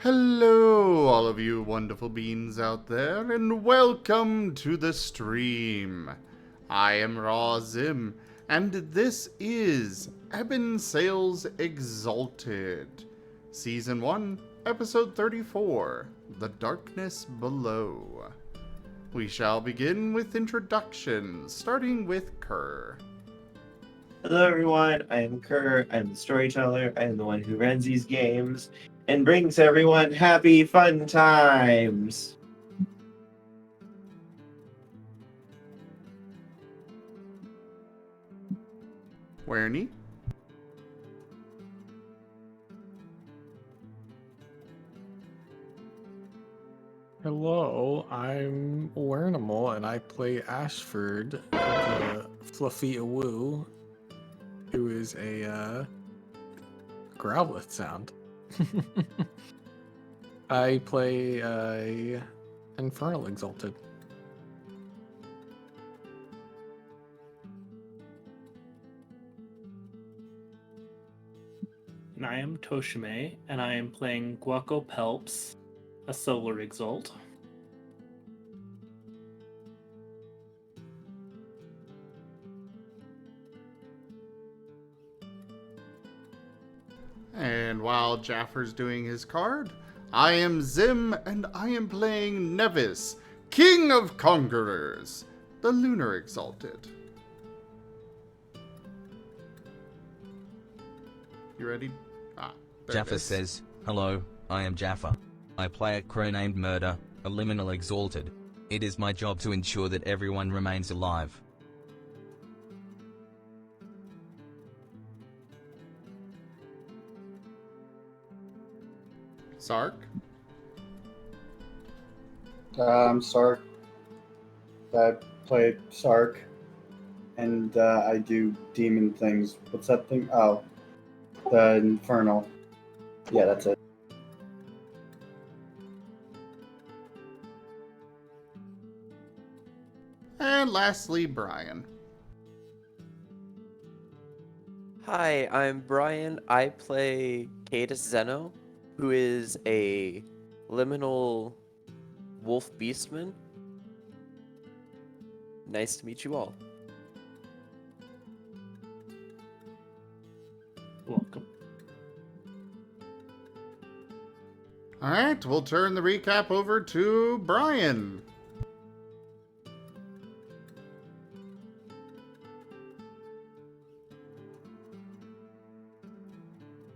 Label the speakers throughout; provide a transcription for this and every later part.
Speaker 1: Hello, all of you wonderful beings out there, and welcome to the stream. I am Raw Zim, and this is Ebon Sales Exalted, Season 1, Episode 34, The Darkness Below. We shall begin with introductions, starting with Kerr.
Speaker 2: Hello everyone, I am Kerr, I'm the Storyteller, I am the one who runs these games and brings everyone happy fun times!
Speaker 1: Werny.
Speaker 3: Hello, I'm Wernimal, and I play Ashford, the fluffy awoo, who is a Growlithe sound. I play Infernal Exalted.
Speaker 4: And I am Tochemay, and I am playing Gaueko Pelps, a Solar Exalt.
Speaker 1: And while Jaffer's doing his card, I am Zim, and I am playing Nevis, King of Conquerors, the Lunar Exalted. You ready? There
Speaker 5: Jaffer says, "Hello, I am Jaffer. I play a crow named Murder, a liminal exalted. It is my job to ensure that everyone remains alive."
Speaker 1: Sarc.
Speaker 6: I'm Sarc. I play Sarc, and I do demon things. What's that thing? Oh, the Infernal. Yeah, that's it.
Speaker 1: And lastly, Brian.
Speaker 7: Hi, I'm Brian. I play Cadus Zeno, who is a liminal wolf beastman. Nice to meet you all.
Speaker 4: Welcome.
Speaker 1: Alright, we'll turn the recap over to Brian.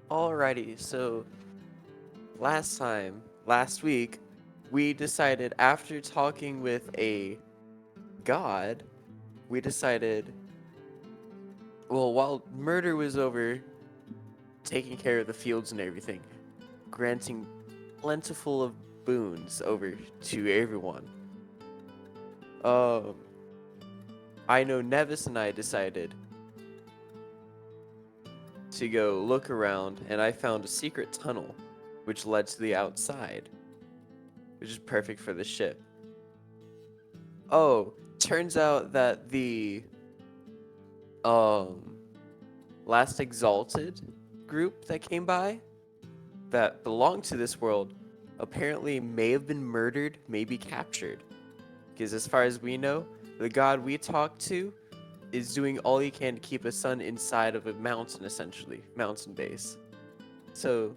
Speaker 7: Alrighty, so last week, we decided after talking with a god, we decided, well, while murder was over, taking care of the fields and everything, granting plentiful of boons over to everyone. I know Nevis and I decided to go look around, and I found a secret tunnel which led to the outside, which is perfect for the ship. Oh, turns out that the last Exalted group that came by that belonged to this world apparently may have been murdered, maybe captured. Because as far as we know, the god we talked to is doing all he can to keep his son inside of a mountain, essentially. Mountain base. So,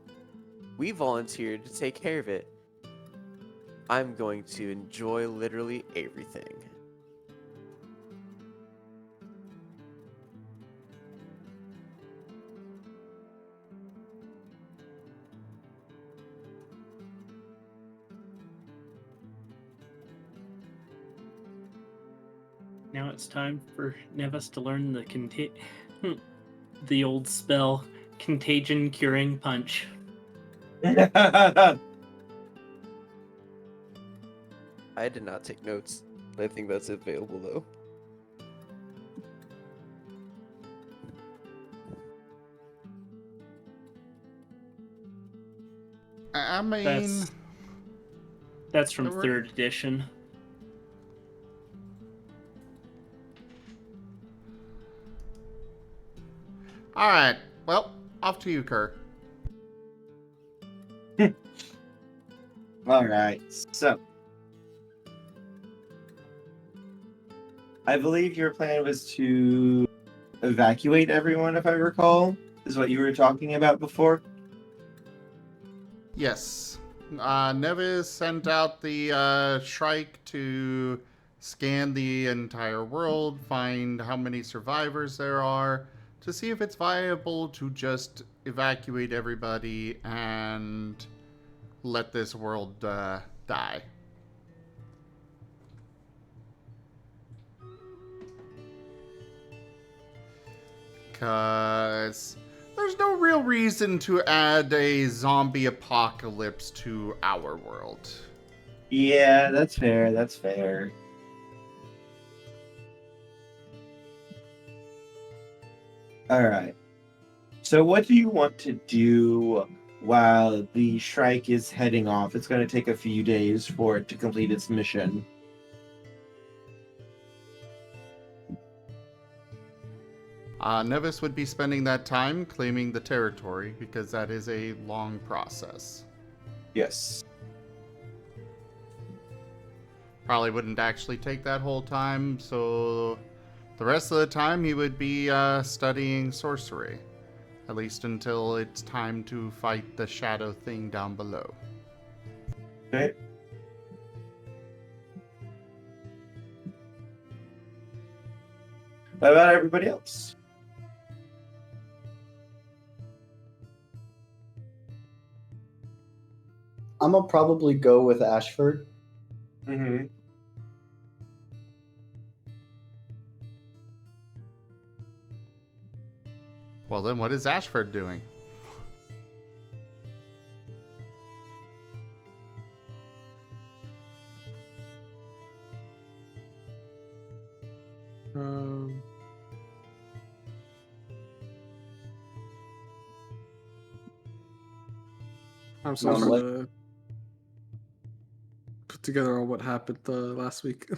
Speaker 7: we volunteered to take care of it. I'm going to enjoy literally everything.
Speaker 4: Now it's time for Nevis to learn the old spell, Contagion Curing Punch.
Speaker 7: I did not take notes. I think that's available though.
Speaker 1: I mean...
Speaker 4: That's from
Speaker 1: There were-
Speaker 4: 3rd edition.
Speaker 1: Alright, well, off to you, Kerr.
Speaker 2: All right. So, I believe your plan was to evacuate everyone, if I recall, is what you were talking about before.
Speaker 1: Yes. Nevis sent out the Shrike to scan the entire world, find how many survivors there are, to see if it's viable to just evacuate everybody and let this world die. Because there's no real reason to add a zombie apocalypse to our world.
Speaker 2: Yeah, that's fair. That's fair. All right. So, what do you want to do while the Shrike is heading off? It's going to take a few days for it to complete its mission.
Speaker 1: Nevis would be spending that time claiming the territory because that is a long process.
Speaker 2: Yes.
Speaker 1: Probably wouldn't actually take that whole time, so the rest of the time he would be studying sorcery. At least until it's time to fight the shadow thing down below.
Speaker 2: Okay. What about everybody else?
Speaker 6: I'm gonna probably go with Ashford.
Speaker 2: Mm-hmm.
Speaker 1: Well, then what is Ashford doing?
Speaker 3: I'm still
Speaker 6: No,
Speaker 3: trying
Speaker 6: let-
Speaker 3: to put together on what happened last week.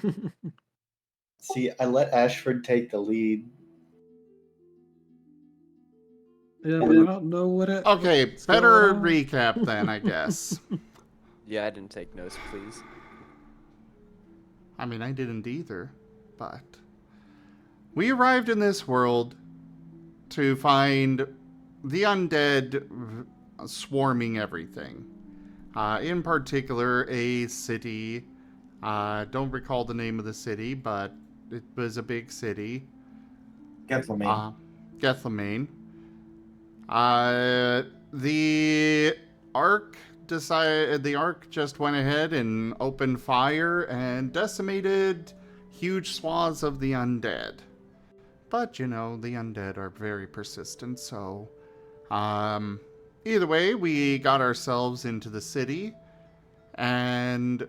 Speaker 6: See, I let Ashford take the lead.
Speaker 3: Yeah, but I don't know what it.
Speaker 1: Okay,
Speaker 3: what's
Speaker 1: better
Speaker 3: going on.
Speaker 1: recap then, I guess.
Speaker 7: Yeah, I didn't take notes, please.
Speaker 1: I mean, I didn't either, but we arrived in this world to find the undead swarming everything. In particular, a city. Don't recall the name of the city, but it was a big city.
Speaker 2: Gethlemain.
Speaker 1: Gethlemain. The Ark just went ahead and opened fire and decimated huge swaths of the undead. But you know, the undead are very persistent, so either way, we got ourselves into the city, and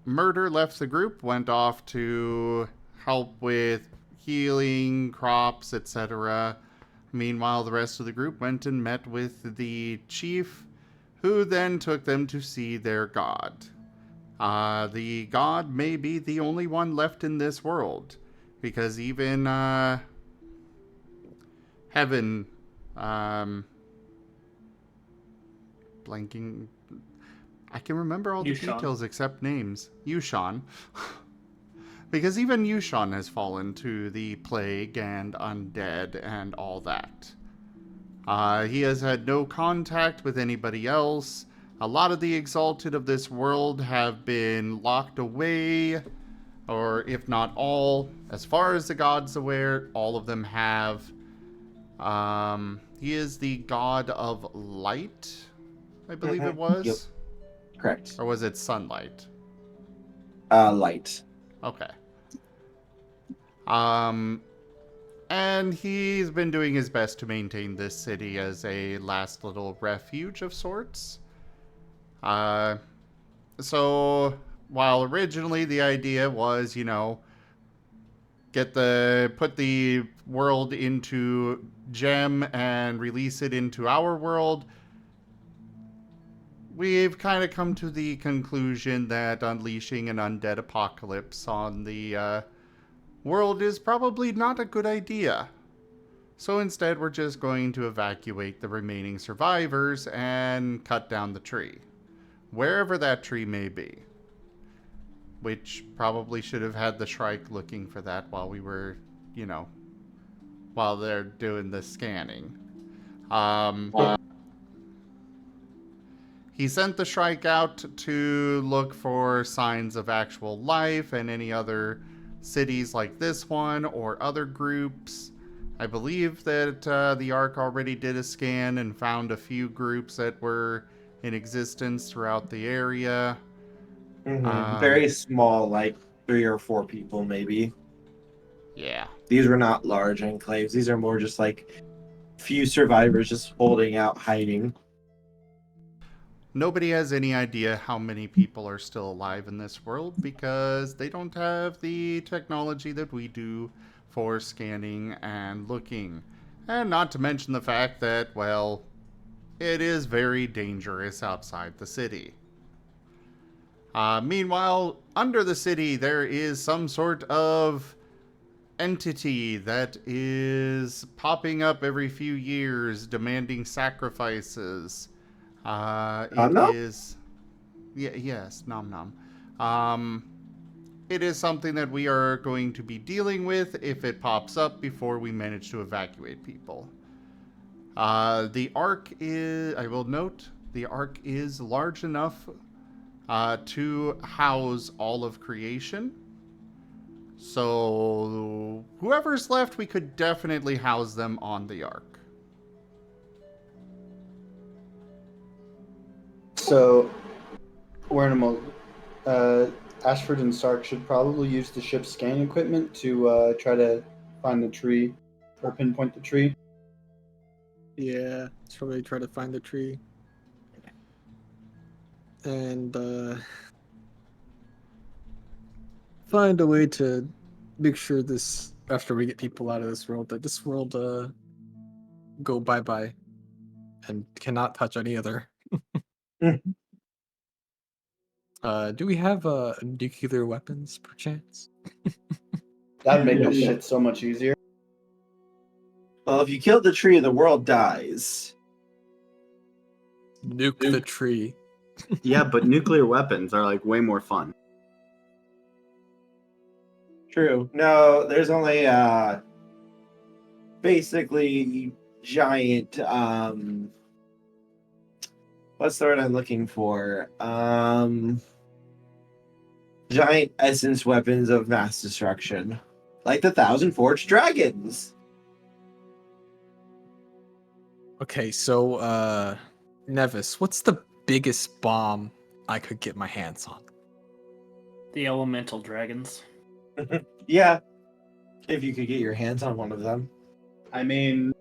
Speaker 1: Murder left the group, went off to help with healing, crops, etc. Meanwhile, the rest of the group went and met with the chief, who then took them to see their god. The god may be the only one left in this world, because even heaven, blanking, I can remember all the
Speaker 4: Yushan.
Speaker 1: details except names. Yushan. Because even Yushan has fallen to the plague and undead and all that. He has had no contact with anybody else. A lot of the Exalted of this world have been locked away, or if not all, as far as the god's aware, all of them have. He is the god of light, I believe it was.
Speaker 2: Yep. Correct.
Speaker 1: Or was it sunlight?
Speaker 2: Light.
Speaker 1: Okay. And he's been doing his best to maintain this city as a last little refuge of sorts. So while originally the idea was, you know, put the world into Gem and release it into our world, we've kind of come to the conclusion that unleashing an undead apocalypse on the world is probably not a good idea. So instead, we're just going to evacuate the remaining survivors and cut down the tree. wherever that tree may be. Which probably should have had the Shrike looking for that while we were, while they're doing the scanning. He sent the Shrike out to look for signs of actual life and any other cities like this one or other groups. I believe that the Ark already did a scan and found a few groups that were in existence throughout the area.
Speaker 2: Very small, like 3 or 4 people, maybe.
Speaker 1: Yeah.
Speaker 2: These were not large enclaves. These are more just like few survivors just holding out, hiding.
Speaker 1: Nobody has any idea how many people are still alive in this world because they don't have the technology that we do for scanning and looking. And not to mention the fact that, well, it is very dangerous outside the city. Meanwhile, under the city, there is some sort of entity that is popping up every few years demanding sacrifices.
Speaker 2: Nom?
Speaker 1: Yes, nom nom. It is something that we are going to be dealing with if it pops up before we manage to evacuate people. The Ark is, I will note, the Ark is large enough to house all of creation. So whoever's left, we could definitely house them on the Ark.
Speaker 6: So, we're in a Ashford and Sarc should probably use the ship's scanning equipment to try to find the tree or pinpoint the tree.
Speaker 3: Yeah, should we try to find the tree? And find a way to make sure this, after we get people out of this world, that this world go bye-bye and cannot touch any other. Do we have nuclear weapons, perchance?
Speaker 6: That'd make this shit so much easier.
Speaker 2: Well, if you kill the tree, the world dies.
Speaker 3: Nuke the tree.
Speaker 8: Yeah, but nuclear weapons are like way more fun.
Speaker 2: True. No, there's only basically giant what's the word I'm looking for? Giant essence weapons of mass destruction. Like the 1,000 Forged Dragons.
Speaker 3: Okay, so Nevis, what's the biggest bomb I could get my hands on?
Speaker 4: The elemental dragons.
Speaker 2: Yeah. If you could get your hands on one of them.
Speaker 6: I mean,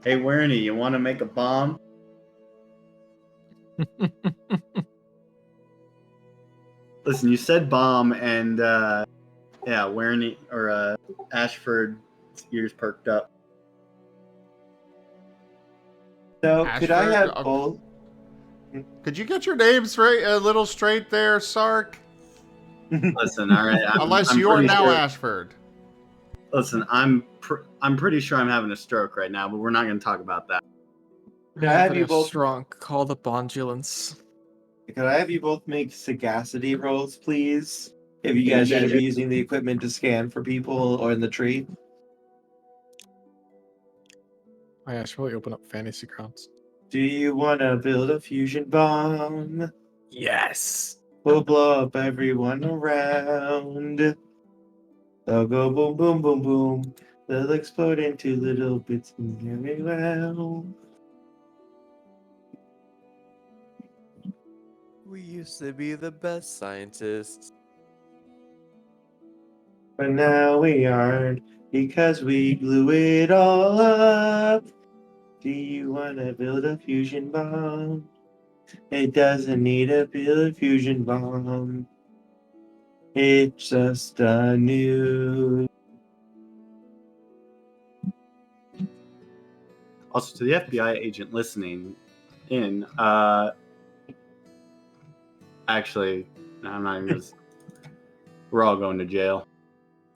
Speaker 6: hey, Wernie, you want to make a bomb? Listen, you said bomb, and yeah, Wernie or Ashford's ears perked up.
Speaker 2: So could I have
Speaker 1: Ashford,
Speaker 2: both?
Speaker 1: Could you get your name straight, a little straight there, Sarc?
Speaker 8: Listen, all right.
Speaker 1: Unless
Speaker 8: I'm
Speaker 1: you are
Speaker 8: pretty
Speaker 1: now
Speaker 8: sure-
Speaker 1: Ashford.
Speaker 8: Listen, I'm pretty sure I'm having a stroke right now, but we're not going to talk about that.
Speaker 2: Could I have
Speaker 3: Having
Speaker 2: you
Speaker 3: a
Speaker 2: both?
Speaker 3: strong call the bondulance.
Speaker 2: Could I have you both make sagacity rolls, please? If you guys are going to be using the equipment to scan for people or in the tree.
Speaker 3: Oh yeah, I should probably open up Fantasy Grounds.
Speaker 2: Do you want to build a fusion bomb?
Speaker 3: Yes!
Speaker 2: We'll blow up everyone around. They'll go boom, boom, boom, boom. They'll explode into little bits everywhere.
Speaker 7: We used to be the best scientists.
Speaker 2: But now we aren't because we blew it all up. Do you want to build a fusion bomb? It doesn't need to build a fusion bomb. It's just a new.
Speaker 8: Also, to the FBI agent listening in, actually, no, I'm not even gonna. We're all going to jail.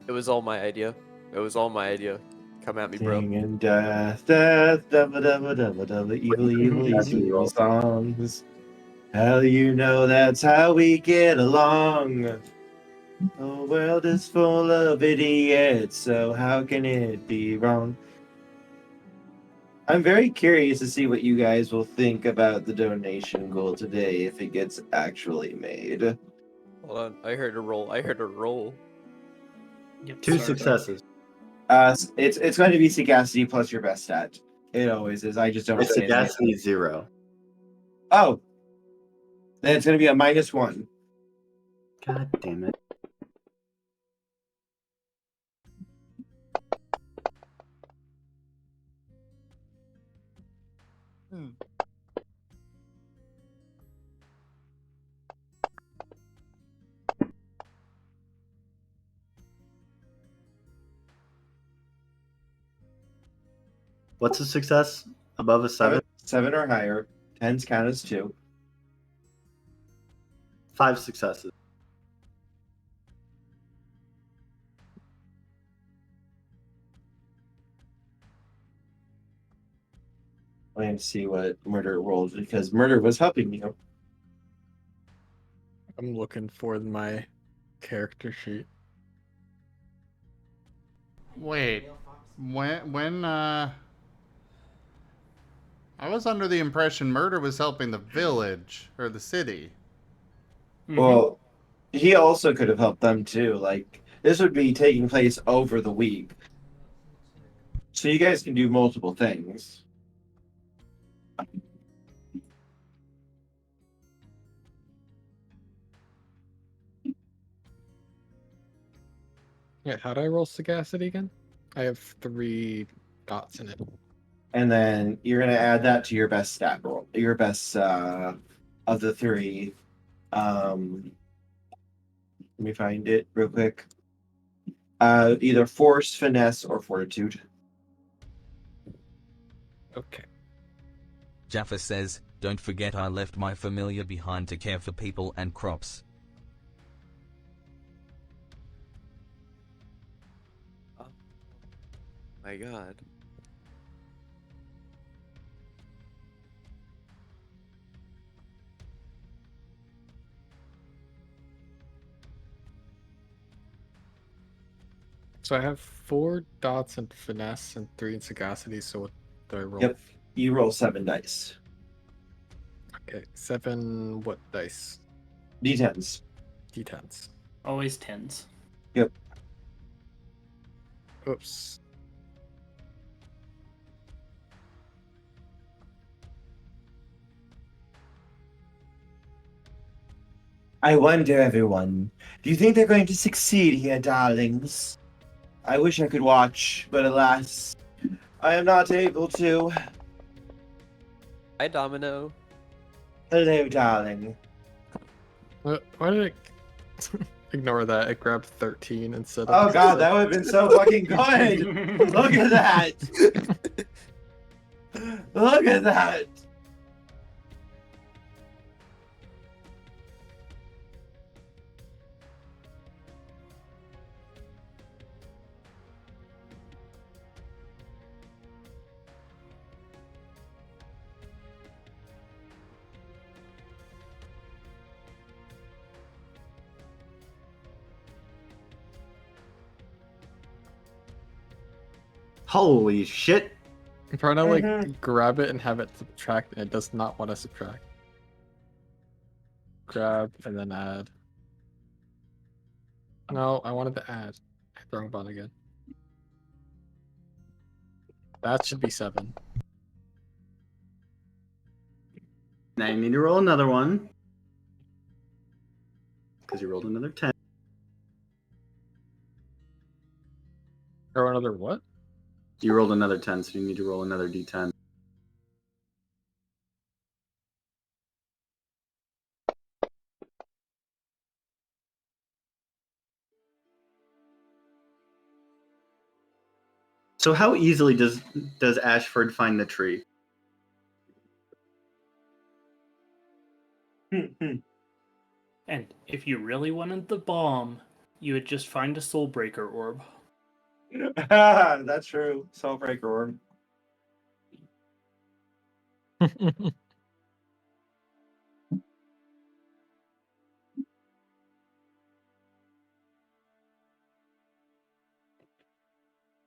Speaker 7: It was all my idea. It was all my idea. Come at me, bro.
Speaker 2: Singing death, death, devil, devil, devil, devil, evil, evil,
Speaker 8: That's
Speaker 2: evil, evil
Speaker 8: evil.
Speaker 2: songs. Hell, you know that's how we get along. The world is full of idiots, so how can it be wrong? I'm very curious to see what you guys will think about the donation goal today if it gets actually made.
Speaker 7: Hold on. I heard a roll. I heard a roll.
Speaker 4: Yep,
Speaker 8: 2
Speaker 4: Sarc.
Speaker 8: successes.
Speaker 2: It's going to be sagacity plus your best stat. It always is. I just don't
Speaker 8: It's
Speaker 2: say anything.
Speaker 8: sagacity 0.
Speaker 2: Oh, then it's going to be a -1.
Speaker 8: God damn it. What's a success? Above a 7?
Speaker 2: 7 or higher. 10s count as 2.
Speaker 8: 5 successes.
Speaker 2: I am to see what murder rolls because murder was helping you.
Speaker 3: I'm looking for my character sheet.
Speaker 1: Wait, when I was under the impression murder was helping the village or the city.
Speaker 4: Mhm.
Speaker 2: Well, he also could have helped them too. Like this would be taking place over the week, so you guys can do multiple things.
Speaker 3: Yeah, how do I roll sagacity again? I have 3 dots in it.
Speaker 2: And then you're gonna add that to your best stat roll, your best of the 3. Let me find it real quick. Either force, finesse, or fortitude.
Speaker 3: Okay.
Speaker 5: Jaffer says, don't forget I left my familiar behind to care for people and crops.
Speaker 7: My God.
Speaker 3: So I have 4 dots in finesse and 3 in sagacity. So what do I roll?
Speaker 2: Yep. You roll 7 dice.
Speaker 3: Okay, 7 what dice?
Speaker 2: D10s.
Speaker 3: D10s.
Speaker 4: Always 10s.
Speaker 2: Yep.
Speaker 3: Oops.
Speaker 2: I wonder, everyone, do you think they're going to succeed here, darlings? I wish I could watch, but alas, I am not able to.
Speaker 7: Hi, Domino.
Speaker 2: Hello, darling.
Speaker 3: Why did I ignore that? I grabbed 13 instead of.
Speaker 2: Oh god, that would have been so fucking good! Look at that! Look at that!
Speaker 8: Holy shit.
Speaker 3: I'm trying to like grab it and have it subtract, and it does not want to subtract. Grab and then add. No, I wanted to add. I hit the wrong button again. That should be 7.
Speaker 8: Now you need to roll another one. Because you rolled another 10.
Speaker 3: Or another what?
Speaker 8: You rolled another 10, so you need to roll another d10. So how easily does Ashford find the tree?
Speaker 4: And if you really wanted the bomb, you would just find a soul breaker orb.
Speaker 2: That's true. Soulbreaker orb.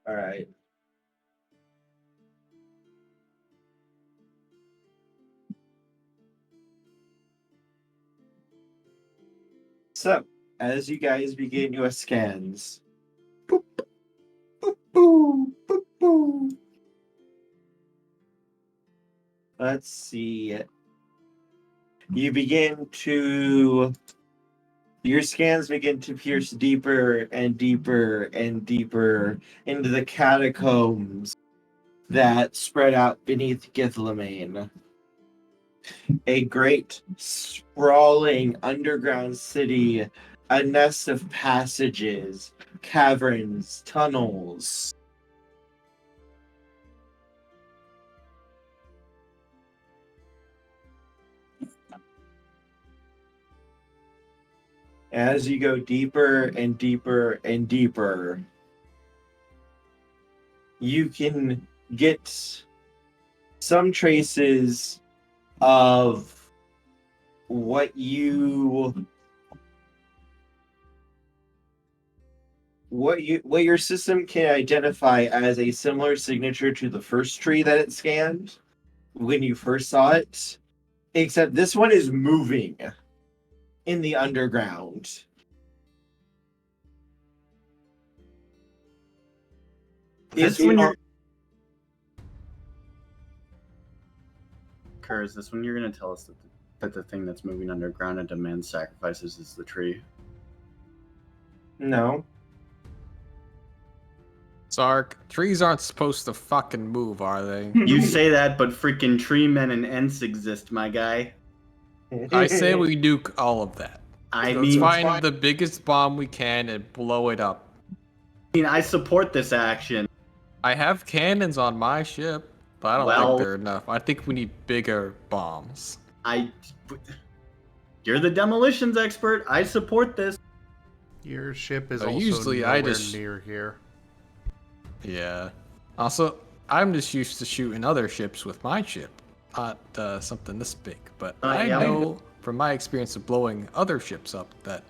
Speaker 2: All right. So, as you guys begin your scans, boop, boop, boop, boop, boop. Let's see. Your scans begin to pierce deeper and deeper and deeper into the catacombs that spread out beneath Githlamane. A great, sprawling underground city, a nest of passages, caverns, tunnels. As you go deeper and deeper and deeper, you can get some traces of what your system can identify as a similar signature to the first tree that it scanned when you first saw it, except this one is moving in the underground.
Speaker 8: Is this when you're Kerr, is this when you're gonna tell us that the thing that's moving underground and demands sacrifices is the tree?
Speaker 2: No.
Speaker 3: Sarc, trees aren't supposed to fucking move, are they?
Speaker 8: You say that, but freaking tree men and ents exist, my guy.
Speaker 3: I say we nuke all of that.
Speaker 8: I
Speaker 3: Let's
Speaker 8: mean,
Speaker 3: find the biggest bomb we can and blow it up.
Speaker 8: I support this action.
Speaker 3: I have cannons on my ship, but I don't
Speaker 8: Well-
Speaker 3: think they're enough. I think we need bigger bombs.
Speaker 8: You're the demolitions expert. I support this.
Speaker 1: Your ship is
Speaker 3: So
Speaker 1: also
Speaker 3: usually
Speaker 1: nowhere
Speaker 3: I just-
Speaker 1: near here.
Speaker 3: Yeah. Also, I'm just used to shooting other ships with my ship, not something this big. But I
Speaker 8: yeah.
Speaker 3: know from my experience of blowing other ships up that,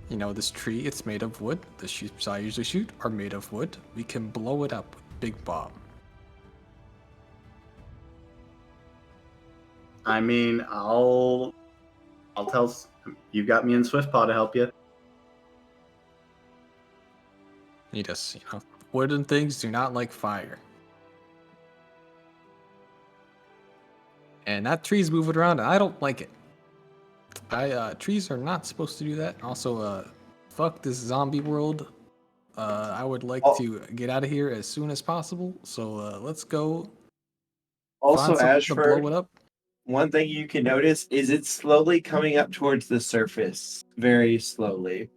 Speaker 3: you know, this tree, it's made of wood. The ships I usually shoot are made of wood. We can blow it up with a big bomb.
Speaker 8: I mean, I'll tell. You got me in SwiftPaw to help you.
Speaker 3: You just, you know, wooden things do not like fire. And that tree's moving around, and I don't like it. Trees are not supposed to do that. Also, fuck this zombie world. I would like to get out of here as soon as possible. So let's go.
Speaker 2: Also,
Speaker 3: find something to blow
Speaker 2: Ashford,
Speaker 3: it up.
Speaker 2: one thing you can notice is it's slowly coming up towards the surface. Very slowly.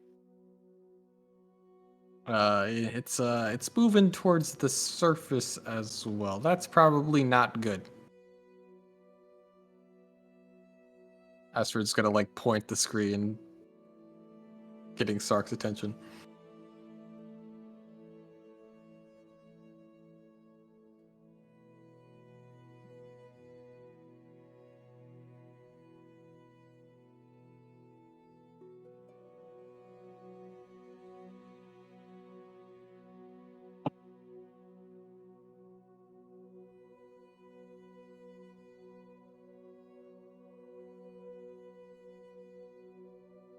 Speaker 3: It's moving towards the surface as well. That's probably not good. Astrid's gonna like point the screen, getting Sark's attention.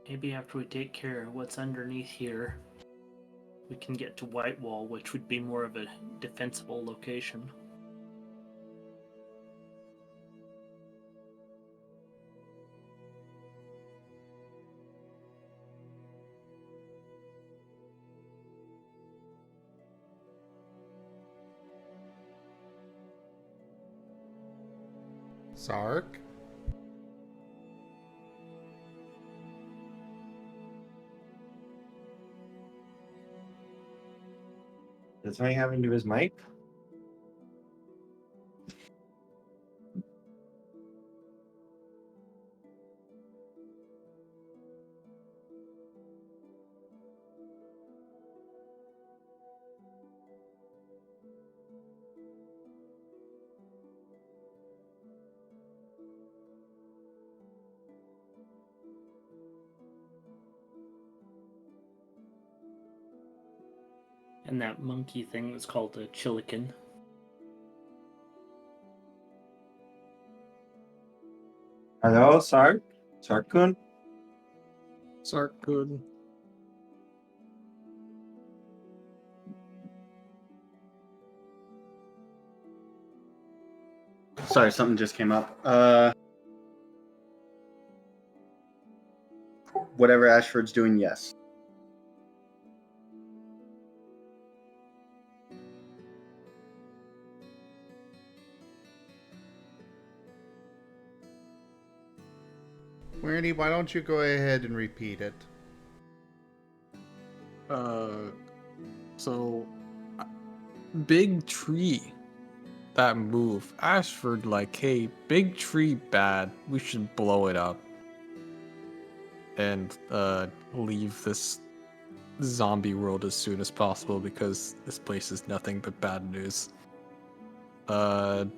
Speaker 4: Maybe after we take care of what's underneath here, we can get to Whitewall, which would be more of a defensible location.
Speaker 1: Sarc?
Speaker 2: Is something happening to his mic?
Speaker 4: And that monkey thing was called a chilican.
Speaker 2: Hello, Sarc? Sarc-kun?
Speaker 3: Sarc, good.
Speaker 8: Sorry, something just came up. Whatever Ashford's doing, yes.
Speaker 1: Weirdy, why don't you go ahead and repeat it?
Speaker 3: So, big tree that move. Ashford like, hey, big tree bad. We should blow it up and leave this zombie world as soon as possible because this place is nothing but bad news. And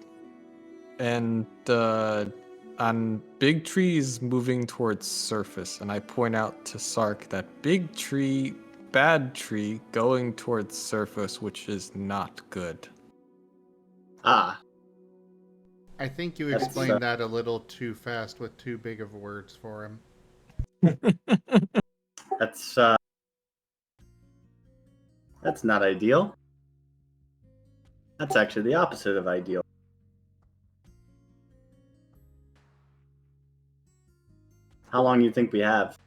Speaker 3: on big trees moving towards surface, and I point out to Sarc that big tree, bad tree going towards surface, which is not good.
Speaker 8: Ah,
Speaker 1: I think you
Speaker 8: That's,
Speaker 1: explained that a little too fast with too big of words for him.
Speaker 8: that's not ideal. That's actually the opposite of ideal. How long do you think we have?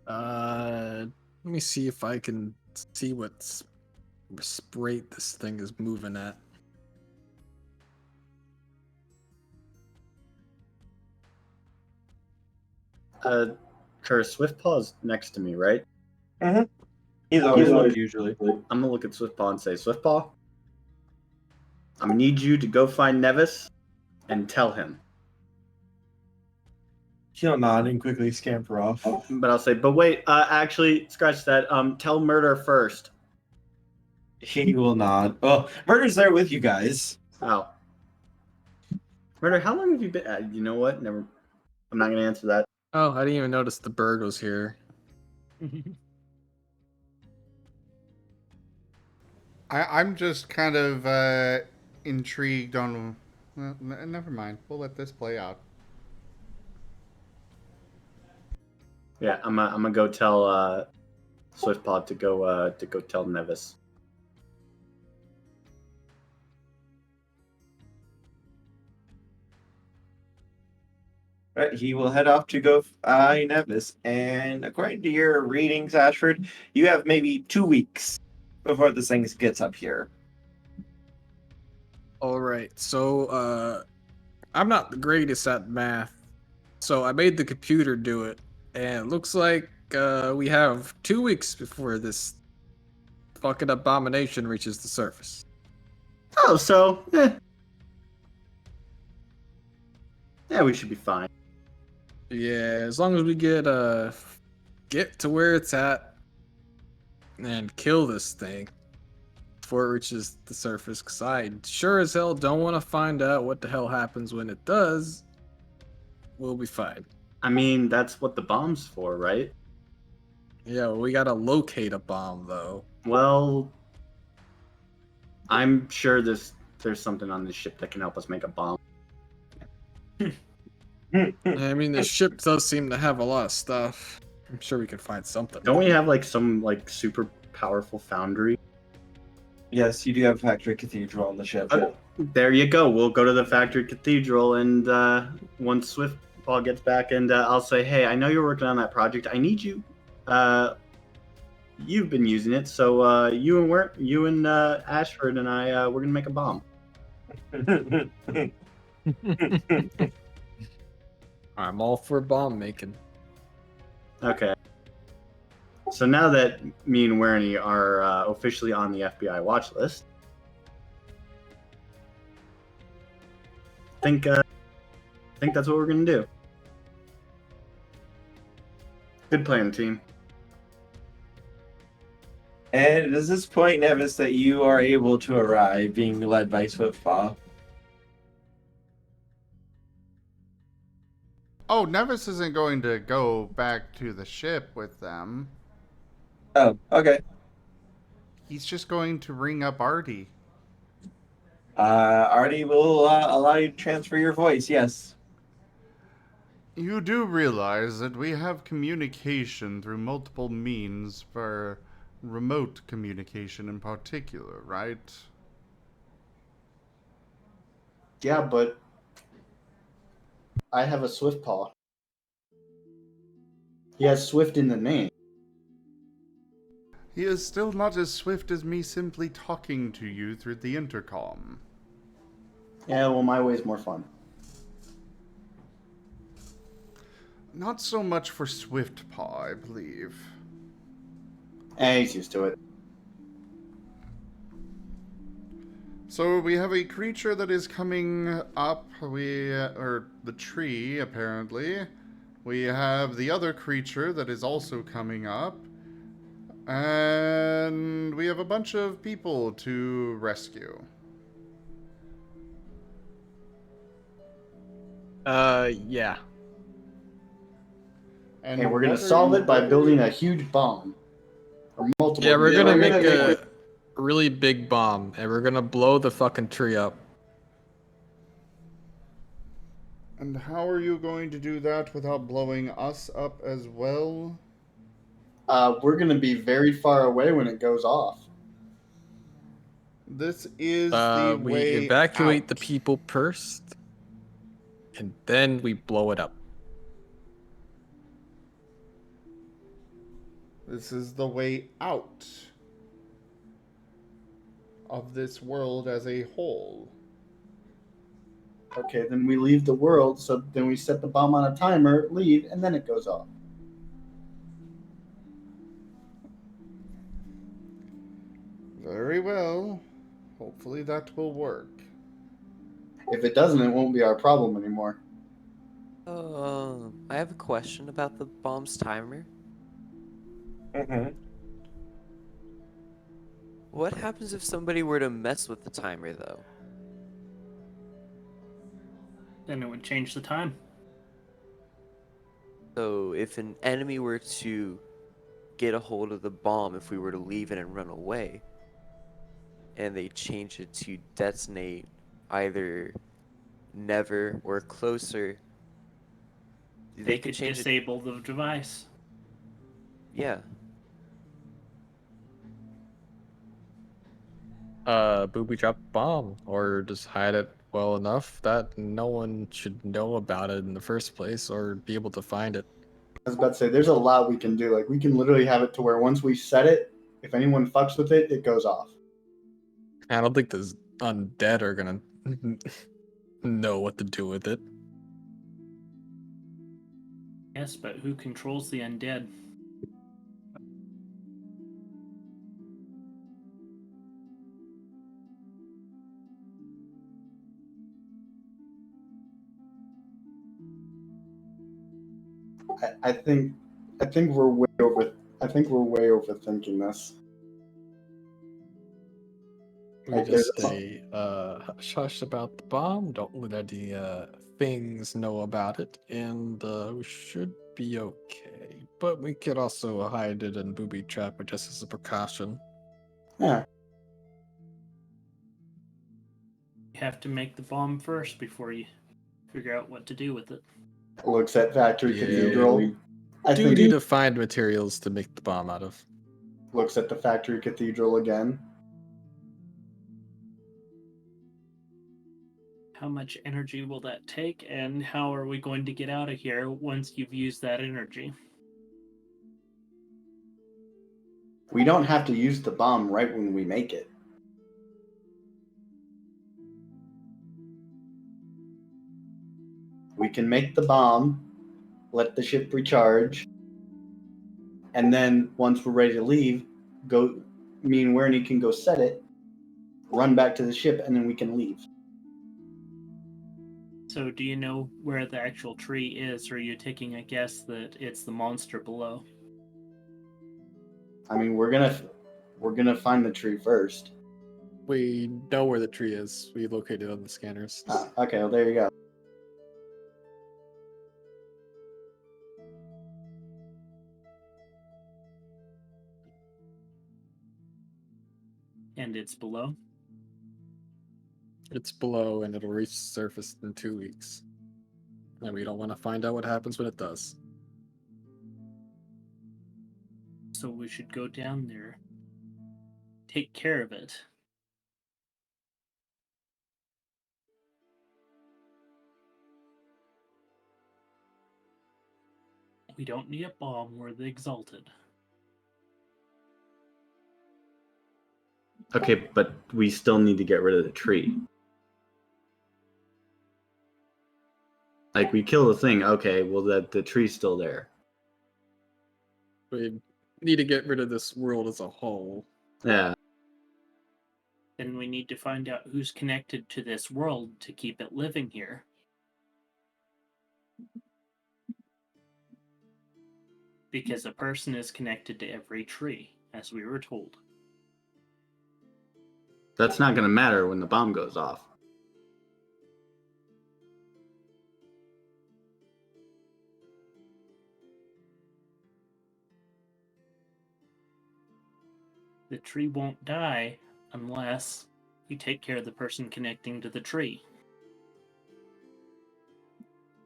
Speaker 3: Let me see if I can see what rate this thing is moving at.
Speaker 8: Curse, Swiftpaw's next to me, right?
Speaker 2: He's always usually.
Speaker 8: I'm gonna look at Swiftpaw and say, Swiftpaw, I'm gonna need you to go find Nevis and tell him.
Speaker 2: He'll nod and quickly scamper off.
Speaker 8: But I'll say, but wait, actually, scratch that. Tell Murder first.
Speaker 2: He will nod. Well, Murder's there with you guys.
Speaker 8: Oh. Murder, how long have you been? You know what? Never. I'm not gonna answer that.
Speaker 3: Oh, I didn't even notice the bird was here.
Speaker 1: I'm just kind of intrigued on. Well, never mind. We'll let this play out.
Speaker 8: Yeah, I'm gonna go tell Swiftpaw to go tell Nevis.
Speaker 2: Right, he will head off to go find Nevis. And according to your readings, Ashford, you have maybe 2 weeks before this thing gets up here.
Speaker 3: All right, so I'm not the greatest at math, so I made the computer do it, and it looks like we have 2 weeks before this fucking abomination reaches the surface.
Speaker 8: Oh, so yeah, we should be fine.
Speaker 3: Yeah, as long as we get to where it's at and kill this thing before it reaches the surface, because I sure as hell don't want to find out what the hell happens when it does. We'll be fine.
Speaker 8: I mean, that's what the bomb's for, right?
Speaker 3: Yeah, well, we gotta locate a bomb though.
Speaker 8: Well, I'm sure there's something on this ship that can help us make a bomb.
Speaker 3: I mean, the ship does seem to have a lot of stuff. I'm sure we can find something.
Speaker 8: Don't we have like some like super powerful foundry?
Speaker 2: Yes, you do have Factory Cathedral on the ship.
Speaker 8: There you go. We'll go to the factory cathedral, and once Swiftpaw gets back, and I'll say, hey, I know you're working on that project. I need you. You've been using it, so you and Ashford and I, we're gonna make a bomb.
Speaker 3: I'm all for bomb making.
Speaker 8: Okay. So now that me and Werny are officially on the FBI watch list, I think that's what we're gonna do. Good plan, team.
Speaker 2: And it is this point, Nevis, that you are able to arrive, being led by Swiftpaw.
Speaker 1: Oh, Nevis isn't going to go back to the ship with them.
Speaker 2: Oh, okay.
Speaker 1: He's just going to ring up Artie.
Speaker 2: Artie will allow you to transfer your voice, yes.
Speaker 1: You do realize that we have communication through multiple means for remote communication in particular, right?
Speaker 6: Yeah, but I have a swift paw. He has swift in the name.
Speaker 1: He is still not as swift as me simply talking to you through the intercom.
Speaker 6: Yeah, well, my way's more fun.
Speaker 1: Not so much for Swift Paw, I believe.
Speaker 6: He's used to it.
Speaker 1: So we have a creature that is coming up. Or the tree, apparently. We have the other creature that is also coming up. And we have a bunch of people to rescue.
Speaker 3: Yeah.
Speaker 1: And
Speaker 6: And we're going
Speaker 1: what
Speaker 6: to
Speaker 1: are
Speaker 6: solve
Speaker 1: you
Speaker 6: it by
Speaker 1: doing?
Speaker 6: building a huge bomb. Or multiple.
Speaker 3: Yeah, we're
Speaker 6: huge
Speaker 3: gonna
Speaker 6: bombs.
Speaker 3: make a really big bomb, and we're gonna blow the fucking tree up.
Speaker 1: And how are you going to do that without blowing us up as well?
Speaker 6: We're going to be very far away when it goes off.
Speaker 1: This is the
Speaker 3: We
Speaker 1: way
Speaker 3: evacuate the
Speaker 1: out.
Speaker 3: people first, and then we blow it up.
Speaker 1: This is the way out of this world as a whole.
Speaker 6: Okay, then we leave the world, so then we set the bomb on a timer, leave, and then it goes off.
Speaker 1: Very well. Hopefully that will work.
Speaker 6: If it doesn't, it won't be our problem anymore.
Speaker 7: I have a question about the bomb's timer.
Speaker 2: Mm-hmm.
Speaker 7: What happens if somebody were to mess with the timer, though?
Speaker 4: Then it would change the time.
Speaker 7: So if an enemy were to get a hold of the bomb, if we were to leave it and run away, and they change it to detonate either never or closer,
Speaker 4: They could
Speaker 7: change it.
Speaker 4: disable the device.
Speaker 7: Yeah.
Speaker 3: Booby trap bomb, or just hide it well enough that no one should know about it in the first place or be able to find it.
Speaker 6: I was about to say, there's a lot we can do. Like, we can literally have it to where once we set it, if anyone fucks with it, it goes off.
Speaker 3: I don't think the undead are gonna know what to do with it.
Speaker 4: Yes, but who controls the undead?
Speaker 6: I think we're way over. I think we're way overthinking this.
Speaker 3: We
Speaker 6: Like,
Speaker 3: just
Speaker 6: there's-
Speaker 3: stay hush hush about the bomb. Don't let any things know about it, and we should be okay. But we could also hide it and booby trap it just as a precaution.
Speaker 6: Yeah.
Speaker 4: You have to make the bomb first before you figure out what to do with it.
Speaker 6: Looks at Factory
Speaker 3: Yeah,
Speaker 6: Cathedral.
Speaker 3: we
Speaker 6: I
Speaker 3: do
Speaker 6: think
Speaker 3: need
Speaker 6: he
Speaker 3: to find materials to make the bomb out of.
Speaker 6: looks at the Factory Cathedral again.
Speaker 4: How much energy will that take, and how are we going to get out of here once you've used that energy?
Speaker 6: We don't have to use the bomb right when we make it. We can make the bomb, let the ship recharge, and then once we're ready to leave, me and Werny can go set it, run back to the ship, and then we can leave.
Speaker 4: So do you know where the actual tree is, or are you taking a guess that it's the monster below?
Speaker 6: I mean, we're gonna find the tree first.
Speaker 3: We know where the tree is. We located it on the scanners.
Speaker 6: Okay, well, there you go.
Speaker 4: And it's below?
Speaker 3: It's below and it'll reach the surface in 2 weeks. And we don't want to find out what happens when it does.
Speaker 4: So we should go down there. Take care of it. We don't need a bomb, we're the Exalted.
Speaker 8: Okay, but we still need to get rid of the tree. Like, we kill the thing, okay, well, the tree's still there.
Speaker 3: We need to get rid of this world as a whole.
Speaker 8: Yeah.
Speaker 4: Then we need to find out who's connected to this world to keep it living here. Because a person is connected to every tree, as we were told.
Speaker 8: That's not gonna matter when the bomb goes off.
Speaker 4: The tree won't die unless you take care of the person connecting to the tree.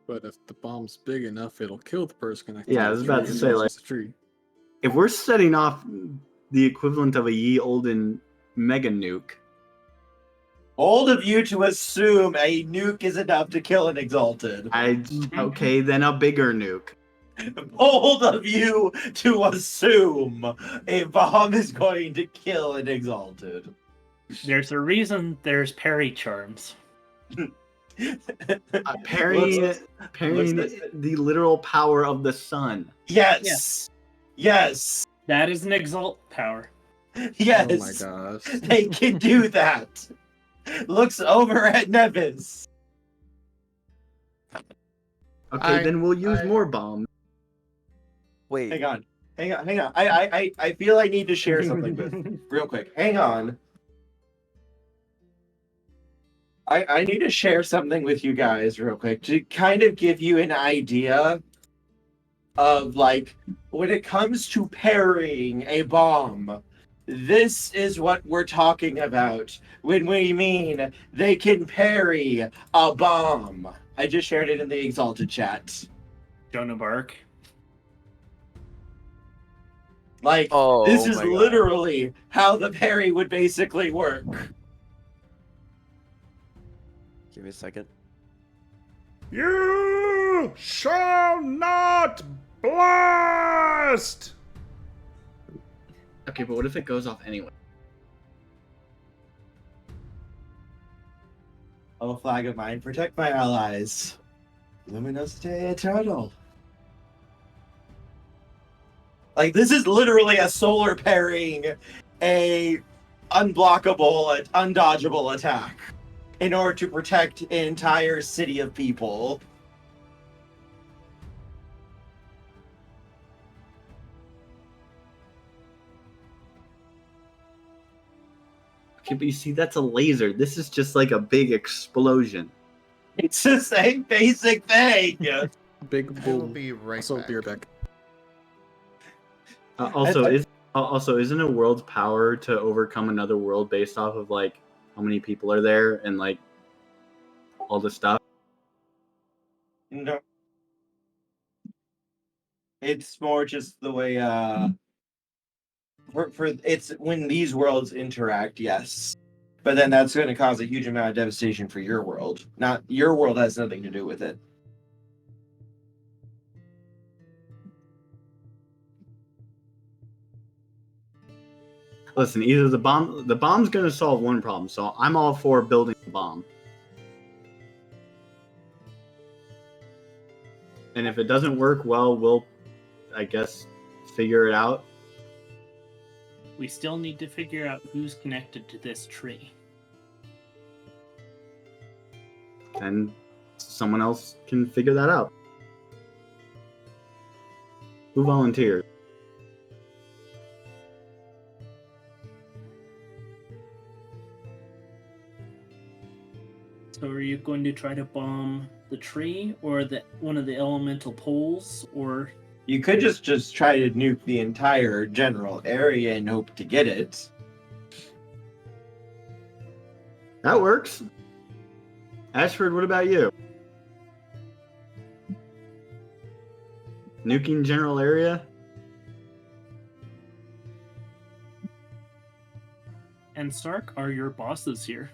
Speaker 3: But if the bomb's big enough, it'll kill the person connected.
Speaker 8: Yeah, I
Speaker 3: to
Speaker 8: was
Speaker 3: the
Speaker 8: about
Speaker 3: tree,
Speaker 8: to
Speaker 3: even
Speaker 8: say,
Speaker 3: though it's
Speaker 8: like-
Speaker 3: just a tree.
Speaker 8: If we're setting off the equivalent of a ye olden mega nuke,
Speaker 2: Bold of you to assume a nuke is enough to kill an Exalted.
Speaker 8: okay, then a bigger nuke.
Speaker 2: Bold of you to assume a bomb is going to kill an Exalted.
Speaker 4: There's a reason there's parry charms.
Speaker 8: Parrying
Speaker 2: looks-
Speaker 8: the literal power of the sun.
Speaker 2: Yes. Yes.
Speaker 4: That is an Exalt power.
Speaker 2: Yes.
Speaker 3: Oh my gosh.
Speaker 2: They can do that. Looks over at Nevis.
Speaker 8: Okay, then we'll use more bombs.
Speaker 7: Wait.
Speaker 2: Hang on. I feel I need to share something with real quick. Hang on. I need to share something with you guys real quick to kind of give you an idea of, like, when it comes to parrying a bomb, this is what we're talking about when we mean they can parry a bomb. I just shared it in the Exalted chat.
Speaker 4: Joan of Arc.
Speaker 2: Like,
Speaker 7: Oh,
Speaker 2: this is
Speaker 7: my God.
Speaker 2: literally how the parry would basically work.
Speaker 7: Give me a second.
Speaker 1: You shall not blast!
Speaker 8: Okay, but what if it goes off anyway?
Speaker 2: Oh, flag of mine, protect my allies. Luminosity eternal. Like, this is literally a solar parrying a unblockable, undodgeable attack in order to protect an entire city of people.
Speaker 8: Okay, but you see, that's a laser. This is just like a big explosion.
Speaker 2: It's the same basic thing.
Speaker 3: Big
Speaker 1: We'll
Speaker 3: boom.
Speaker 1: be right
Speaker 3: Also,
Speaker 1: back.
Speaker 3: beer back.
Speaker 8: Also, isn't a world's power to overcome another world based off of, like, how many people are there and, like, all this stuff?
Speaker 2: No. It's more just the way for it's when these worlds interact, yes. But then that's going to cause a huge amount of devastation for your world. Not your world has nothing to do with it.
Speaker 8: Listen, either the bomb's gonna solve one problem, so I'm all for building the bomb. And if it doesn't work, well, we'll, I guess, figure it out.
Speaker 4: We still need to figure out who's connected to this tree.
Speaker 8: Then someone else can figure that out. Who volunteered?
Speaker 4: So are you going to try to bomb the tree or one of the elemental poles, or
Speaker 2: You could just try to nuke the entire general area and hope to get it.
Speaker 8: That works. Ashford, what about you? Nuking general area?
Speaker 4: And Sarc are your bosses here.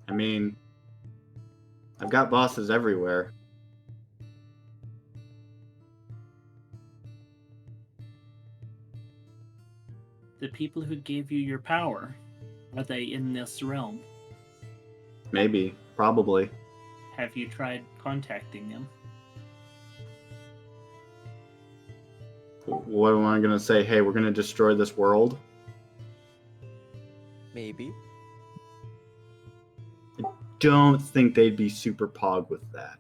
Speaker 8: I mean, I've got bosses everywhere.
Speaker 4: The people who gave you your power, are they in this realm?
Speaker 8: Maybe. Probably.
Speaker 4: Have you tried contacting them?
Speaker 8: What am I going to say? Hey, we're going to destroy this world?
Speaker 7: Maybe.
Speaker 8: Don't think they'd be super pog with that.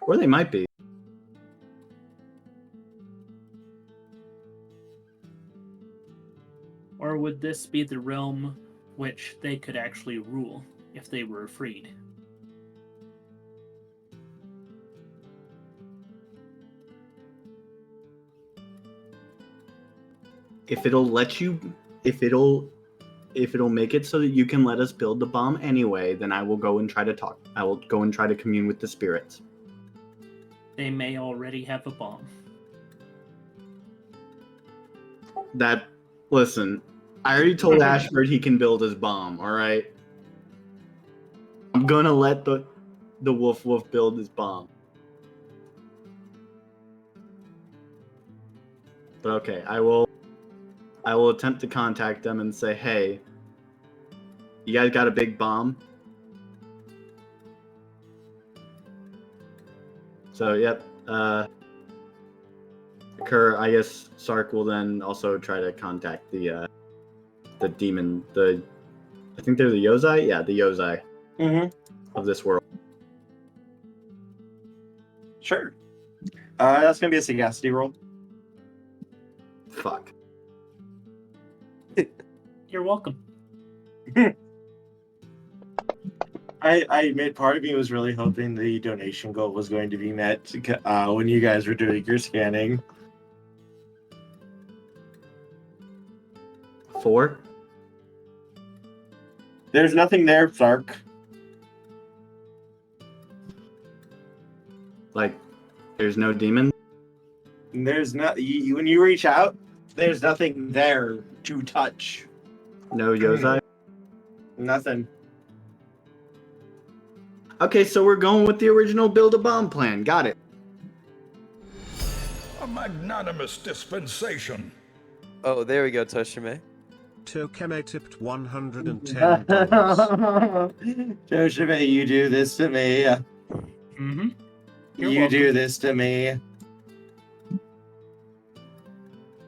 Speaker 8: Or they might be.
Speaker 4: Or would this be the realm which they could actually rule if they were freed?
Speaker 8: If it'll let you, if it'll make it so that you can let us build the bomb anyway, then I will go and try to talk. I will go and try to commune with the spirits.
Speaker 4: They may already have a bomb.
Speaker 8: Listen, I already told Ashford he can build his bomb, alright? I'm gonna let the Wolf build his bomb. But okay, I will attempt to contact them and say, hey, you guys got a big bomb? So, yep. I guess Sarc will then also try to contact the demon, I think they're the Yozai? Yeah, the Yozai of this world.
Speaker 2: Sure. That's gonna be a sagacity roll.
Speaker 8: Fuck.
Speaker 4: You're welcome.
Speaker 2: I made part of me was really hoping the donation goal was going to be met when you guys were doing your scanning.
Speaker 8: 4?
Speaker 2: There's nothing there, Sarc.
Speaker 8: Like, there's no demon?
Speaker 2: There's not. When you reach out, there's nothing there to touch.
Speaker 8: No Yozai?
Speaker 2: Nothing.
Speaker 8: Okay, so we're going with the original build a bomb plan. Got it.
Speaker 9: A magnanimous dispensation.
Speaker 7: Oh, there we go, Tochemay.
Speaker 10: Tochemay tipped $110.
Speaker 2: Tochemay, you do this to me.
Speaker 4: Mm-hmm.
Speaker 2: You do this to me.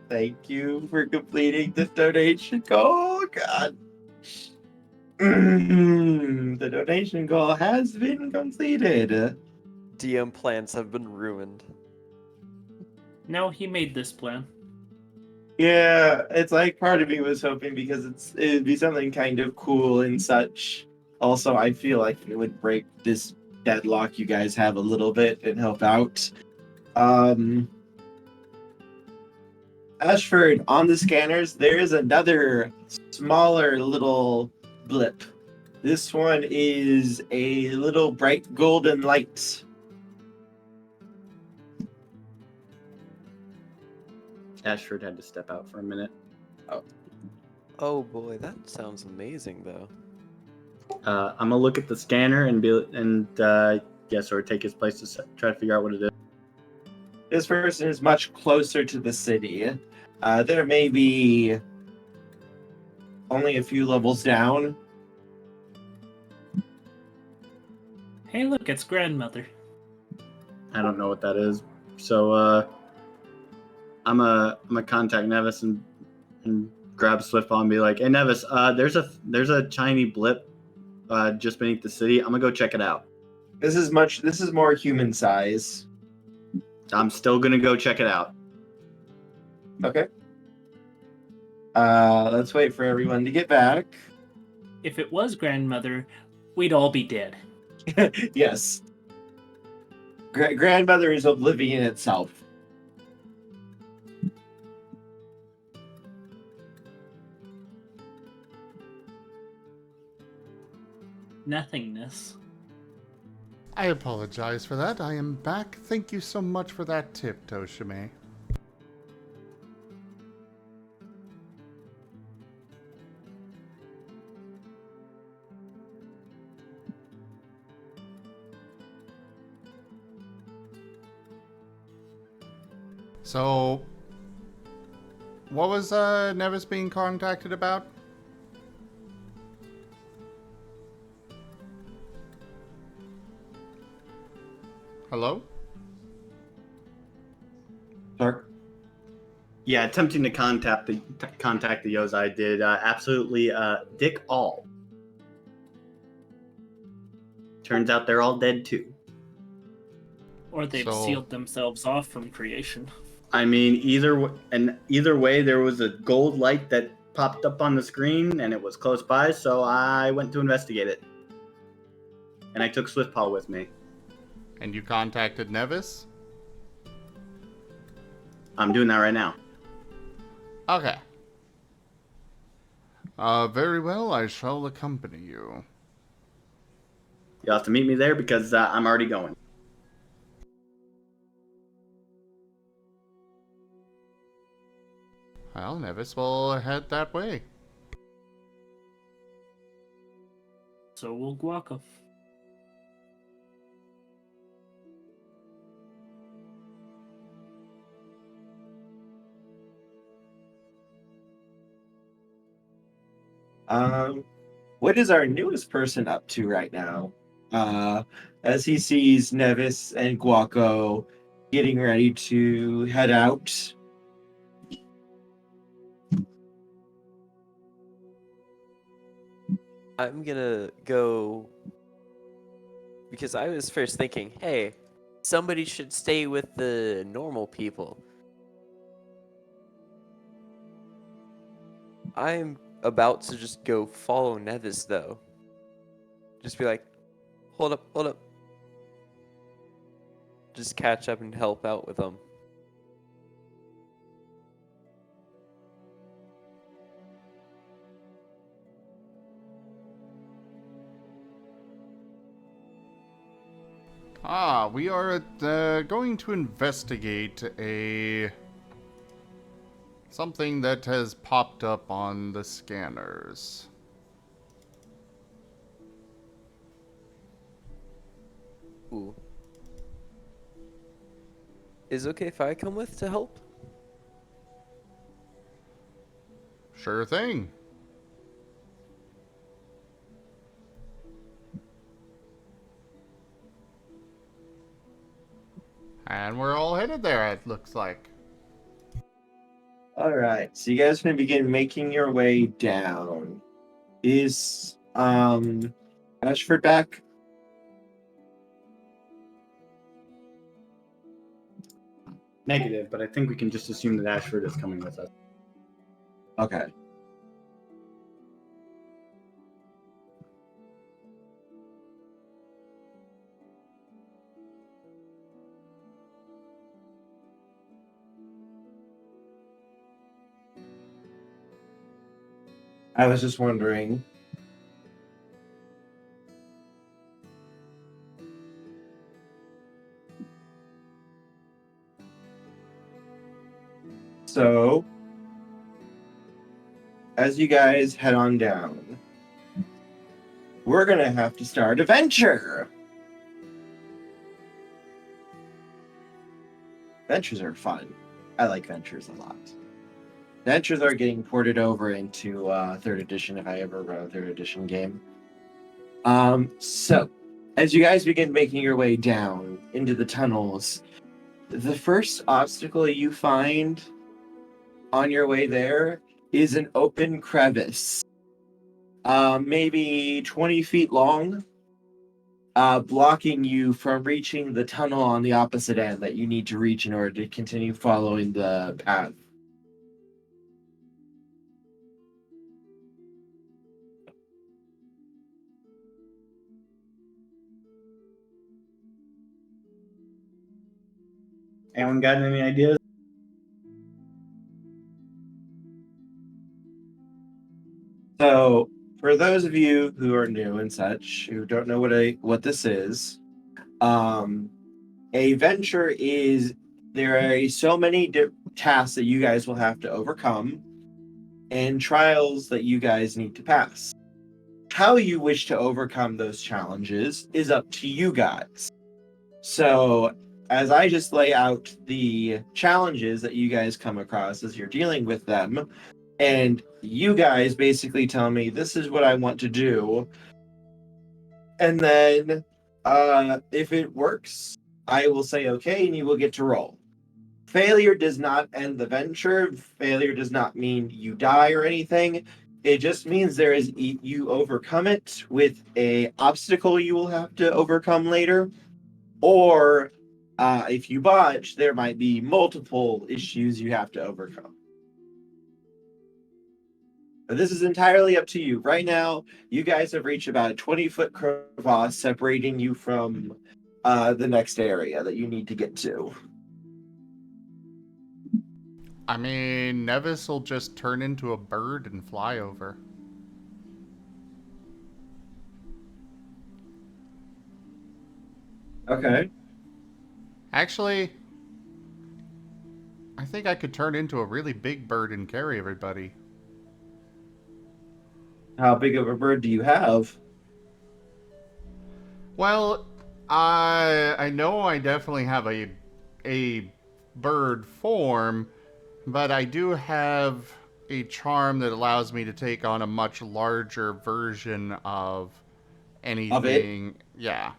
Speaker 2: Thank you for completing this donation goal. Oh, God. The donation goal has been completed.
Speaker 7: DM plans have been ruined.
Speaker 4: No, he made this plan.
Speaker 2: Yeah, it's like part of me was hoping because it'd be something kind of cool and such. Also, I feel like it would break this deadlock you guys have a little bit and help out. Ashford, on the scanners, there is another smaller little blip. This one is a little bright golden light.
Speaker 8: Ashford had to step out for a minute.
Speaker 7: Oh boy, that sounds amazing though.
Speaker 8: I'm gonna look at the scanner and or take his place to try to figure out what it is.
Speaker 2: This person is much closer to the city. There may be only a few levels down.
Speaker 4: Hey, look, it's grandmother.
Speaker 8: I don't know what that is. So I'm a contact Nevis and grab Swiftball and be like, hey Nevis, there's a tiny blip just beneath the city. I'm gonna go check it out.
Speaker 2: This is more human size.
Speaker 8: I'm still gonna go check it out.
Speaker 2: Okay. Let's wait for everyone to get back.
Speaker 4: If it was grandmother, we'd all be dead.
Speaker 2: Yes. Grandmother is oblivion itself.
Speaker 4: nothingness.
Speaker 1: I apologize for that. I am back. Thank you so much for that tip, Tochemay. So, what was Nevis being contacted about? Hello?
Speaker 2: Sarc?
Speaker 8: Yeah, attempting to contact the Yozai did absolutely dick all. Turns out they're all dead too.
Speaker 4: Or they've sealed themselves off from creation.
Speaker 8: I mean, either way, there was a gold light that popped up on the screen, and it was close by, so I went to investigate it. And I took Swiftpaw with me.
Speaker 1: And you contacted Nevis?
Speaker 8: I'm doing that right now.
Speaker 1: Okay. Very well, I shall accompany you.
Speaker 8: You'll have to meet me there because I'm already going.
Speaker 1: Well, Nevis will head that way.
Speaker 4: So will Gaueko.
Speaker 2: What is our newest person up to right now? As he sees Nevis and Gaueko getting ready to head out.
Speaker 7: I'm gonna go because I was first thinking, hey, somebody should stay with the normal people. I'm about to just go follow Nevis though. Just be like, hold up, hold up. Just catch up and help out with them.
Speaker 1: We are going to investigate something that has popped up on the scanners.
Speaker 7: Ooh. Is it okay if I come with to help?
Speaker 1: Sure thing. And we're all headed there, it looks like.
Speaker 2: Alright, so you guys are gonna begin making your way down. Is Ashford back?
Speaker 8: Negative, but I think we can just assume that Ashford is coming with us.
Speaker 2: Okay. I was just wondering. So, as you guys head on down, we're gonna have to start a venture. Ventures are fun. I like ventures a lot. Ventures are getting ported over into 3rd edition if I ever run a 3rd edition game. So, as you guys begin making your way down into the tunnels, the first obstacle you find on your way there is an open crevice. Maybe 20 feet long, blocking you from reaching the tunnel on the opposite end that you need to reach in order to continue following the path.
Speaker 8: Anyone got any ideas?
Speaker 2: So, for those of you who are new and such, who don't know what this is, a venture is there are so many tasks that you guys will have to overcome and trials that you guys need to pass. How you wish to overcome those challenges is up to you guys. So, as I just lay out the challenges that you guys come across as you're dealing with them, and you guys basically tell me, this is what I want to do. And then, if it works, I will say okay, and you will get to roll. Failure does not end the venture. Failure does not mean you die or anything. It just means you overcome it with a obstacle you will have to overcome later. Or if you botch, there might be multiple issues you have to overcome. But this is entirely up to you. Right now, you guys have reached about a 20-foot crevasse separating you from the next area that you need to get to.
Speaker 1: I mean, Nevis will just turn into a bird and fly over.
Speaker 2: Okay.
Speaker 1: Actually, I think I could turn into a really big bird and carry everybody.
Speaker 2: How big of a bird do you have?
Speaker 1: Well, I know I definitely have a bird form, but I do have a charm that allows me to take on a much larger version of anything. Yeah.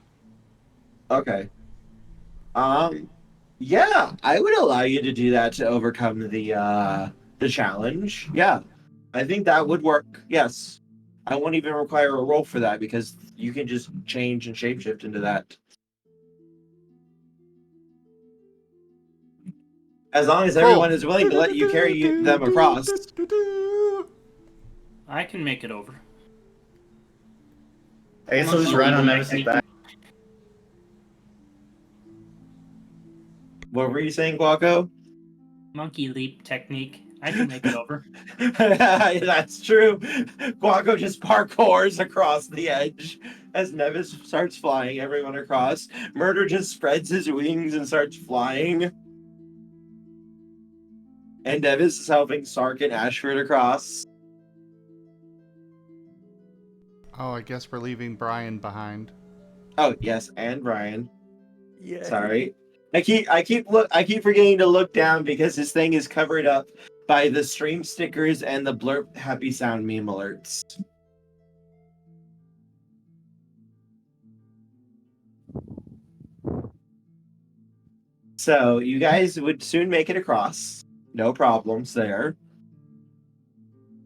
Speaker 2: Okay. Yeah, I would allow you to do that to overcome the challenge. Yeah. I think that would work. Yes. I won't even require a roll for that because you can just change and shapeshift into that. As long as everyone is willing to let you carry them across.
Speaker 4: I can make it over.
Speaker 8: I guess I'll just ride on Nevis' back.
Speaker 2: What were you saying, Gaueko?
Speaker 4: Monkey leap technique. I can make it over.
Speaker 2: That's true. Gaueko just parkours across the edge as Nevis starts flying everyone across. Murder just spreads his wings and starts flying. And Nevis is helping Sarc and Ashford across.
Speaker 1: Oh, I guess we're leaving Brian behind.
Speaker 2: Oh yes, and Brian.
Speaker 7: Yeah.
Speaker 2: Sorry. I keep forgetting to look down because his thing is covered up by the stream stickers and the blurp happy sound meme alerts. So you guys would soon make it across. No problems there.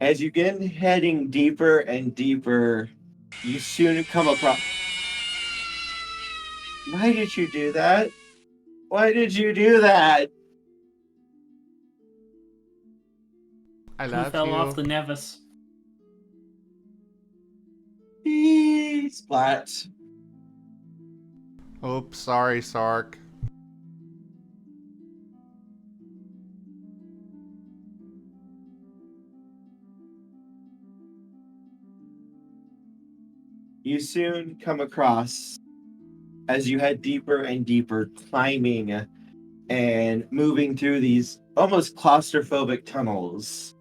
Speaker 2: As you get heading deeper and deeper, you soon come across. Why did you do that? Why did you do that?
Speaker 1: I
Speaker 4: Who
Speaker 1: love
Speaker 4: fell
Speaker 1: you.
Speaker 4: off the Nevis?
Speaker 2: Splat.
Speaker 1: Oops, sorry, Sarc.
Speaker 2: You soon come across, as you head deeper and deeper, climbing and moving through these almost claustrophobic tunnels.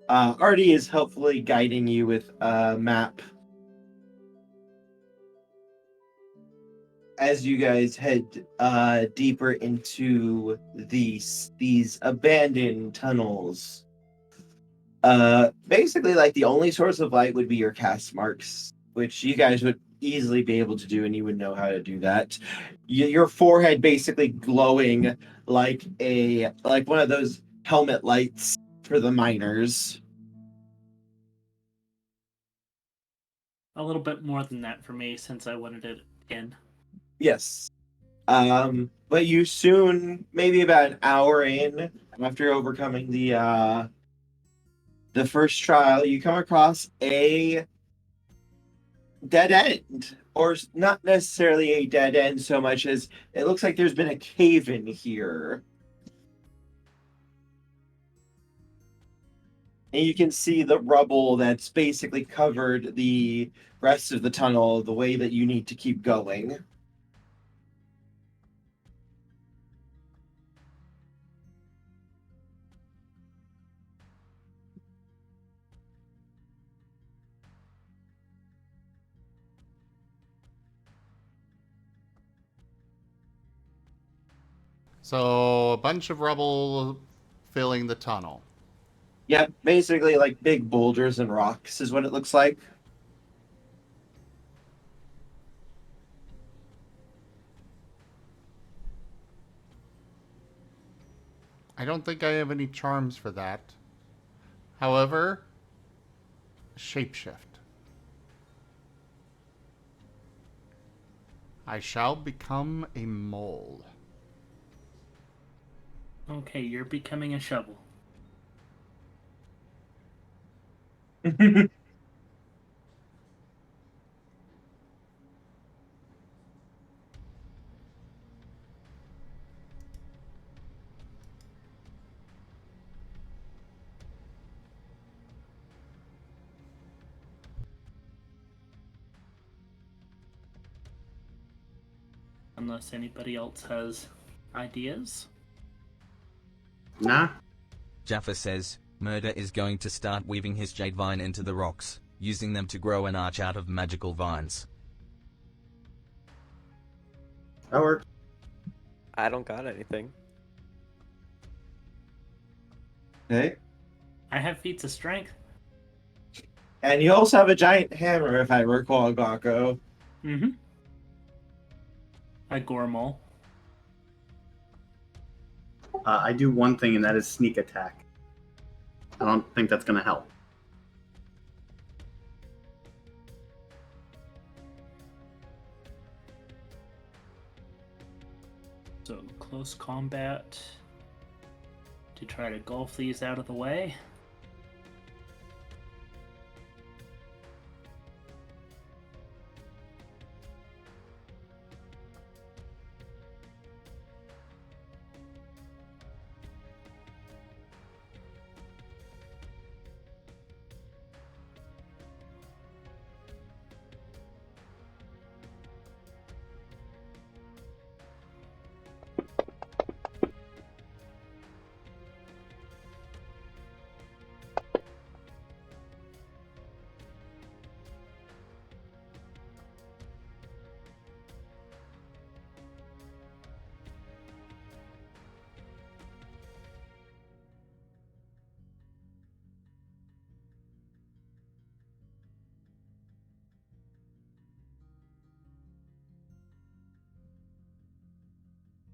Speaker 2: Artie is helpfully guiding you with a map as you guys head deeper into these abandoned tunnels. Basically, like, the only source of light would be your cast marks, which you guys would easily be able to do, and you would know how to do that. Your forehead basically glowing like one of those helmet lights for the miners.
Speaker 4: A little bit more than that for me since I wanted it in.
Speaker 2: Yes. But you soon, maybe about an hour in, after overcoming the first trial, you come across a dead end. Or not necessarily a dead end so much as it looks like there's been a cave in here. and you can see the rubble that's basically covered the rest of the tunnel the way that you need to keep going.
Speaker 1: So a bunch of rubble filling the tunnel.
Speaker 2: Yep, basically like big boulders and rocks is what it looks like.
Speaker 1: I don't think I have any charms for that. However, shapeshift. I shall become a mole.
Speaker 4: Okay, you're becoming a shovel. Unless anybody else has ideas.
Speaker 8: Nah.
Speaker 5: Jaffer says, Murder is going to start weaving his jade vine into the rocks, using them to grow an arch out of magical vines.
Speaker 8: That works.
Speaker 7: I don't got anything.
Speaker 2: Okay.
Speaker 4: I have feats of strength.
Speaker 2: And you also have a giant hammer, if I recall, Gaueko.
Speaker 4: Mm-hmm. I Gormal.
Speaker 8: I do one thing, and that is sneak attack. I don't think that's going to help.
Speaker 4: So close combat to try to golf these out of the way.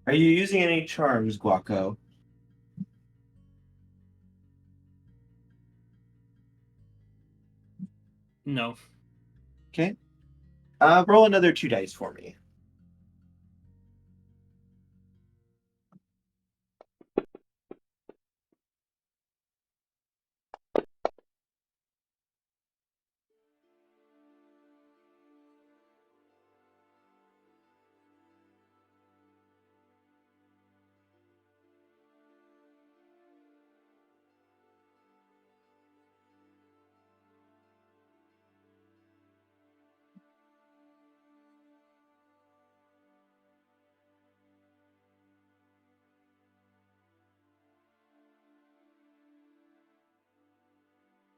Speaker 2: Are you using any charms, Gaueko?
Speaker 4: No.
Speaker 2: Okay. Roll another 2 dice for me.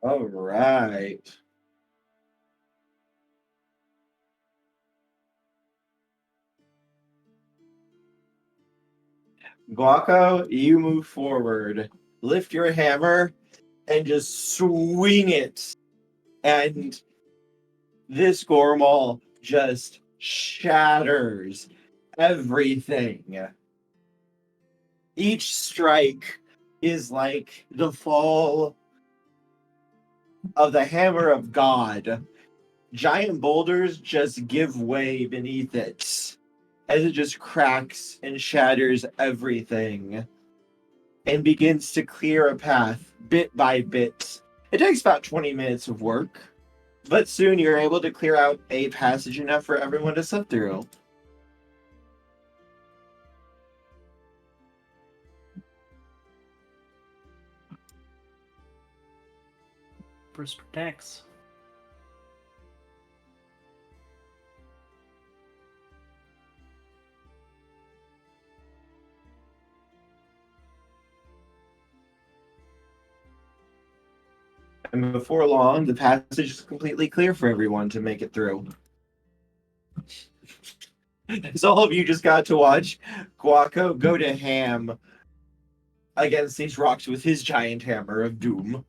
Speaker 2: All right. Gaueko, you move forward. Lift your hammer and just swing it. And this Gormal just shatters everything. Each strike is like the fall of the hammer of God. Giant boulders just give way beneath it as it just cracks and shatters everything and begins to clear a path bit by bit. It takes about 20 minutes of work, but soon you're able to clear out a passage enough for everyone to slip through.
Speaker 4: First protects.
Speaker 2: And before long, the passage is completely clear for everyone to make it through. So all of you just got to watch Gaueko go to ham against these rocks with his giant hammer of doom.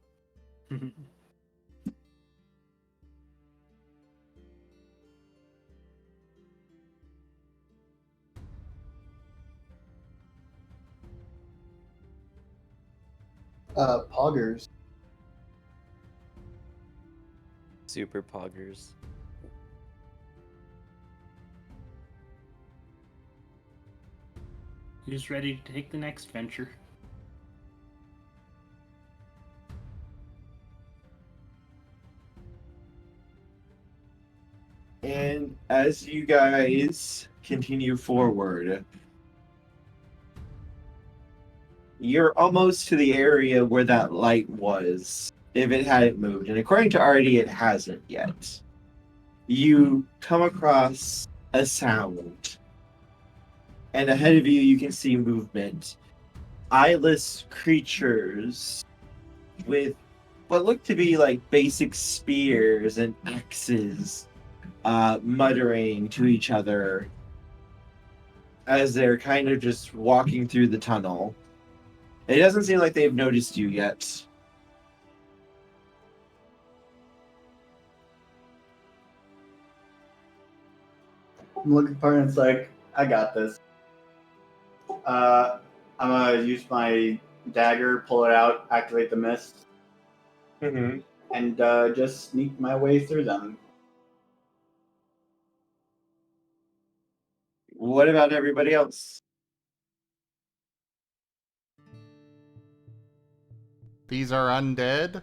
Speaker 6: Poggers.
Speaker 7: Super poggers.
Speaker 4: Who's ready to take the next venture?
Speaker 2: And as you guys continue forward, you're almost to the area where that light was, if it hadn't moved. And according to Artie, it hasn't yet. You come across a sound. And ahead of you, you can see movement. Eyeless creatures with what look to be like basic spears and axes, muttering to each other as they're kind of just walking through the tunnel. It doesn't seem like they've noticed you yet.
Speaker 6: I'm looking for it and it's like, I got this. I'm gonna use my dagger, pull it out, activate the mist,
Speaker 2: Mm-hmm.
Speaker 6: and just sneak my way through them.
Speaker 2: What about everybody else?
Speaker 1: These are undead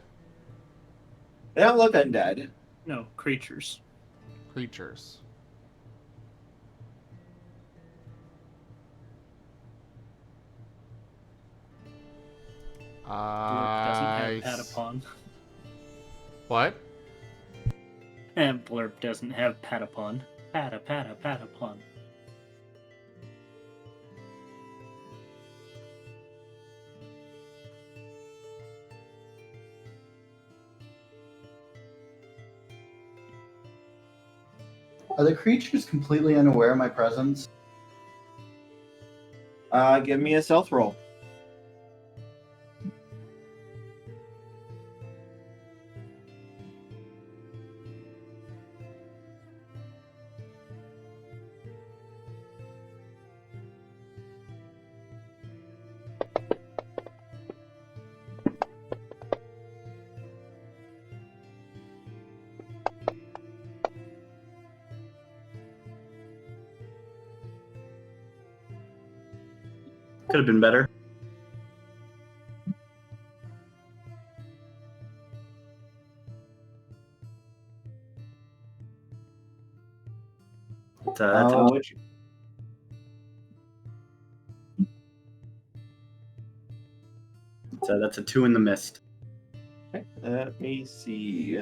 Speaker 2: They don't look undead.
Speaker 4: No, creatures.
Speaker 1: creatures.
Speaker 4: Blurp doesn't have Patapon.
Speaker 1: What?
Speaker 4: And Blurp doesn't have Patapon. Patapon.
Speaker 6: Are the creatures completely unaware of my presence?
Speaker 2: Give me a stealth roll.
Speaker 8: Could have been better.
Speaker 2: Which
Speaker 8: That's a 2 in the mist.
Speaker 2: let me see.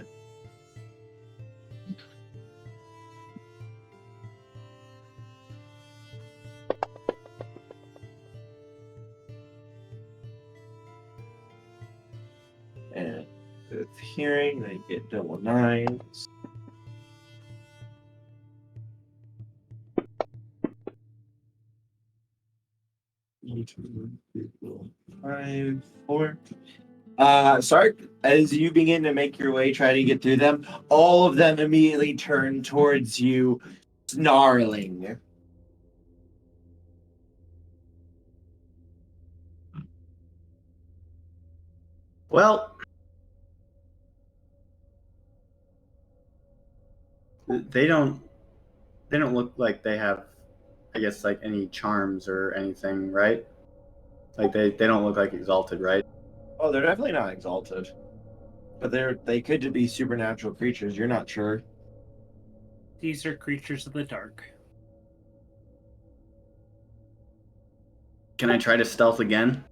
Speaker 2: And with hearing, they get double nines. Five, 4. Sarc, as you begin to make your way, try to get through them, all of them immediately turn towards you, snarling.
Speaker 8: Well, they don't look like they have, I guess, like any charms or anything, right? Like they don't look like Exalted, right?
Speaker 2: Oh, they're definitely not exalted. But they could be supernatural creatures, you're not sure.
Speaker 4: These are creatures of the dark.
Speaker 8: Can I try to stealth again?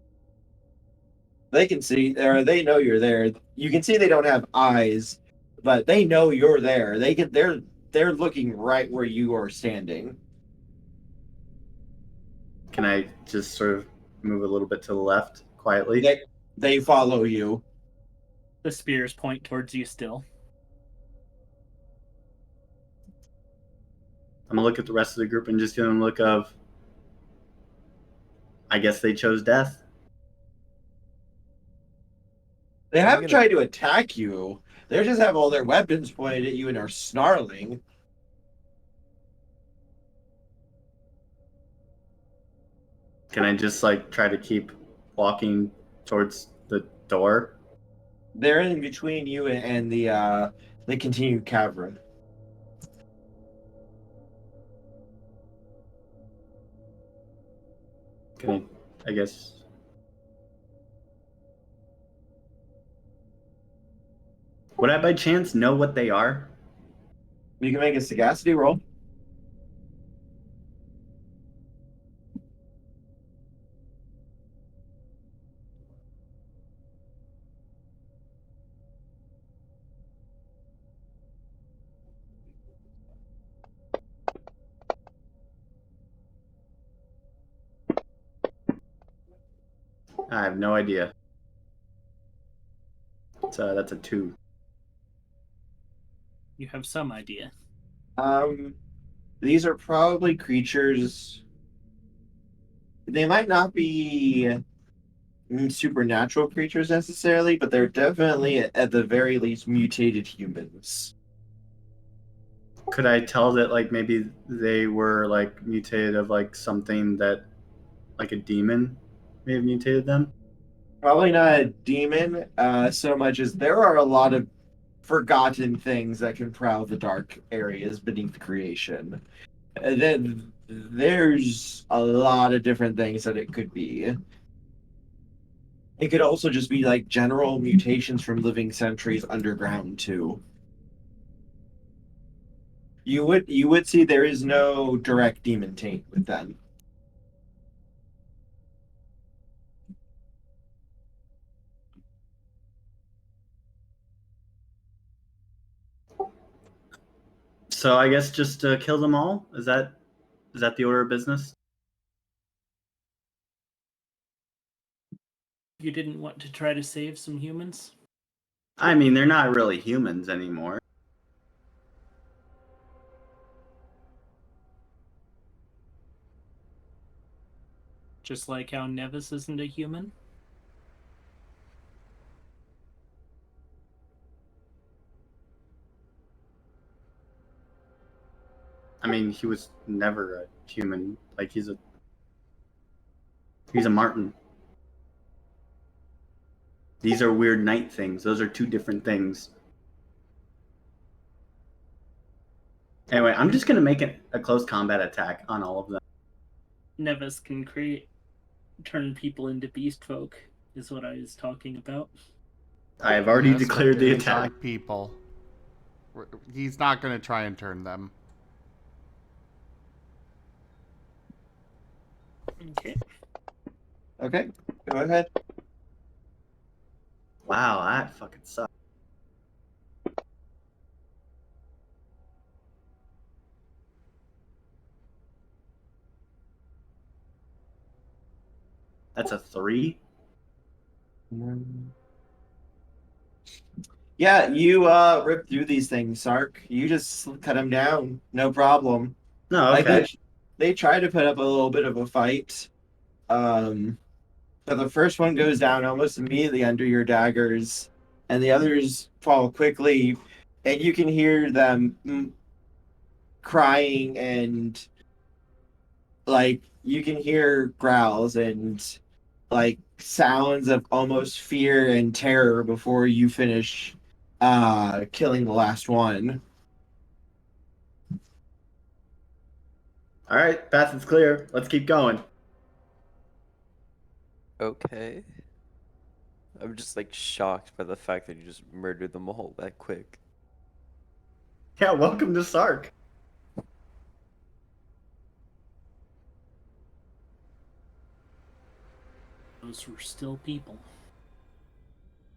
Speaker 2: They can see, or they know you're there. You can see they don't have eyes, but they know you're there. They're looking right where you are standing.
Speaker 8: Can I just sort of move a little bit to the left quietly?
Speaker 2: They follow you.
Speaker 4: The spears point towards you still.
Speaker 8: I'm gonna look at the rest of the group and just give them a look of, I guess they chose death.
Speaker 2: They haven't tried to attack you. They just have all their weapons pointed at you and are snarling.
Speaker 8: Can I just like try to keep walking towards the door?
Speaker 2: They're in between you and the continued cavern.
Speaker 8: Can I guess. Would I by chance know what they are?
Speaker 2: You can make a sagacity roll.
Speaker 8: I have no idea. That's a 2.
Speaker 4: You have some idea.
Speaker 2: These are probably creatures. They might not be supernatural creatures necessarily, but they're definitely, at the very least, mutated humans.
Speaker 8: Could I tell that like maybe they were like mutated of like something that like a demon may have mutated them?
Speaker 2: Probably not a demon, so much as there are a lot of forgotten things that can prowl the dark areas beneath creation. And then there's a lot of different things that it could be. It could also just be like general mutations from living centuries underground too. You would see there is no direct demon taint with them.
Speaker 8: So I guess just kill them all? Is that the order of business?
Speaker 4: You didn't want to try to save some humans?
Speaker 8: I mean, they're not really humans anymore.
Speaker 4: Just like how Nevis isn't a human?
Speaker 8: I mean, he was never a human. Like he's a Marten. These are weird night things. Those are 2 different things. Anyway, I'm just gonna make a close combat attack on all of them.
Speaker 4: Nevis can turn people into beast folk, is what I was talking about.
Speaker 8: I have already
Speaker 1: Yes,
Speaker 8: declared
Speaker 1: but
Speaker 8: the
Speaker 1: they're
Speaker 8: attack.
Speaker 1: not people. He's not going to try and turn them.
Speaker 4: Okay.
Speaker 2: Okay, go ahead.
Speaker 8: Wow, that fucking sucks. That's a 3.
Speaker 2: Yeah, you rip through these things, Sarc. You just cut them down, no problem.
Speaker 8: No,
Speaker 2: Like
Speaker 8: okay.
Speaker 2: they try to put up a little bit of a fight, but the first one goes down almost immediately under your daggers, and the others fall quickly, and you can hear them crying and like you can hear growls and like sounds of almost fear and terror before you finish killing the last one.
Speaker 8: All right, path is clear. Let's keep going.
Speaker 7: Okay. I'm just like shocked by the fact that you just murdered them all that quick.
Speaker 8: Yeah, welcome to Sarc.
Speaker 4: Those were still people.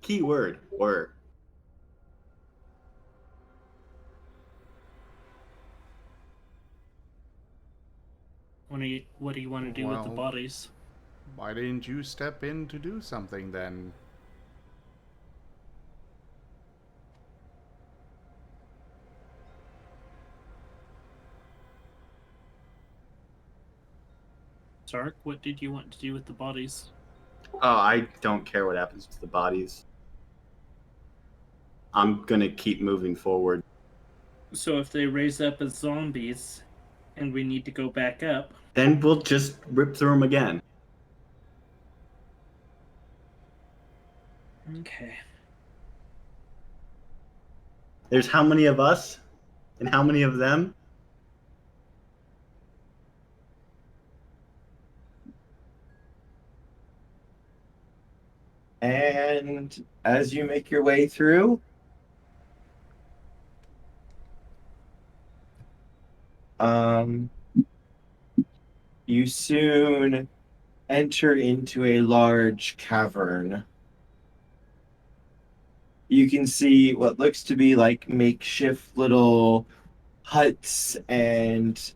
Speaker 8: Keyword, were.
Speaker 4: What do you want to do with the
Speaker 1: Well-
Speaker 4: bodies?
Speaker 1: Why didn't you step in to do something then?
Speaker 4: Sarc, what did you want to do with the bodies?
Speaker 8: Oh, I don't care what happens to the bodies. I'm gonna keep moving forward.
Speaker 4: So if they raise up as zombies, and we need to go back up,
Speaker 8: Then we'll just rip through them again.
Speaker 4: okay.
Speaker 8: There's how many of us and how many of them?
Speaker 2: And as you make your way through, you soon enter into a large cavern. You can see what looks to be like makeshift little huts and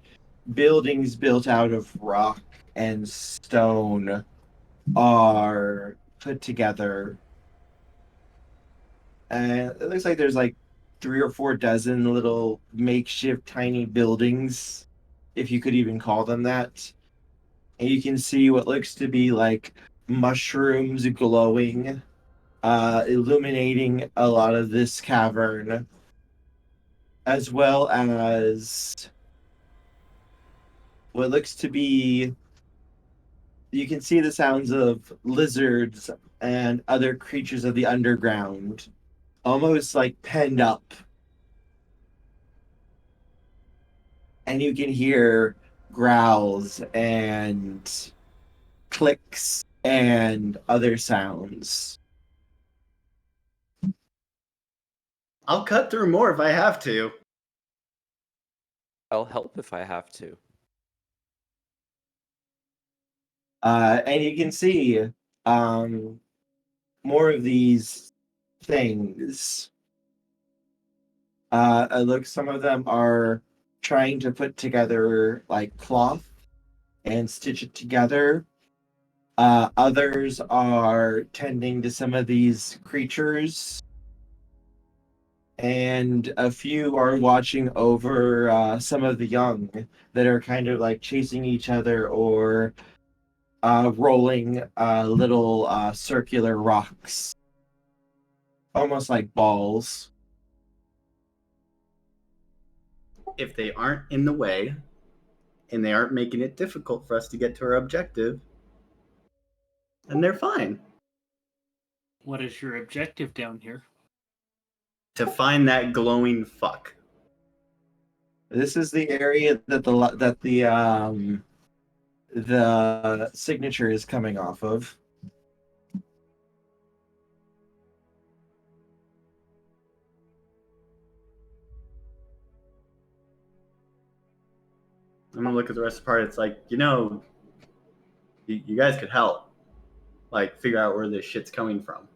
Speaker 2: buildings built out of rock and stone are put together. And it looks like there's like 3 or 4 dozen little makeshift tiny buildings, if you could even call them that. And you can see what looks to be like mushrooms glowing, illuminating a lot of this cavern, as well as what looks to be, you can see the sounds of lizards and other creatures of the underground, almost like penned up. And you can hear growls and clicks and other sounds.
Speaker 8: I'll cut through more if I have to.
Speaker 7: I'll help if I have to.
Speaker 2: And you can see more of these things. Look, some of them are trying to put together like cloth and stitch it together. Others are tending to some of these creatures. And a few are watching over some of the young that are kind of like chasing each other or rolling little circular rocks, almost like balls.
Speaker 8: If they aren't in the way and they aren't making it difficult for us to get to our objective, then they're fine.
Speaker 4: What is your objective down here?
Speaker 8: To find that glowing fuck.
Speaker 2: This is the area that the signature is coming off of.
Speaker 8: I'm gonna look at the rest of the part. It's like, you guys could help. Like, figure out where this shit's coming from.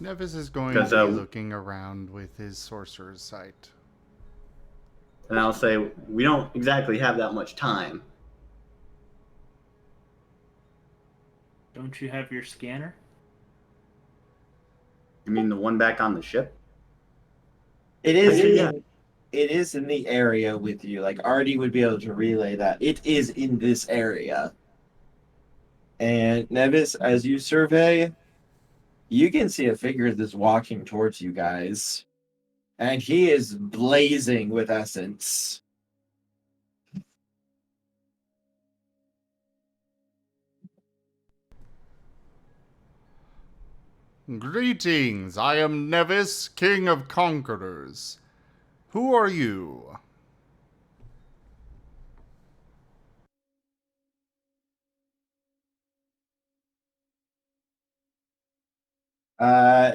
Speaker 1: Nevis is going to be looking around with his sorcerer's sight.
Speaker 8: And I'll say, we don't exactly have that much time.
Speaker 4: Don't you have your scanner?
Speaker 8: You mean the one back on the ship?
Speaker 2: It is.
Speaker 8: Yeah.
Speaker 2: It is in the area with you. Like Artie would be able to relay that. It is in this area. And Nevis, as you survey, you can see a figure that's walking towards you guys. And he is blazing with essence.
Speaker 1: Greetings, I am Nevis, King of Conquerors. Who are you?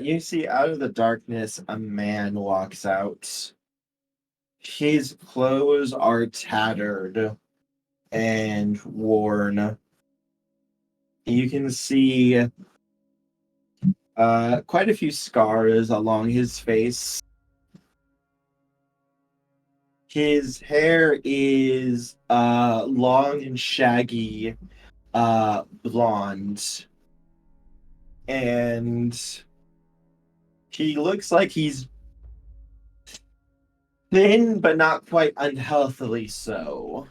Speaker 2: You see out of the darkness a man walks out. His clothes are tattered and worn. You can see quite a few scars along his face. His hair is long and shaggy, blonde, and he looks like he's thin, but not quite unhealthily so.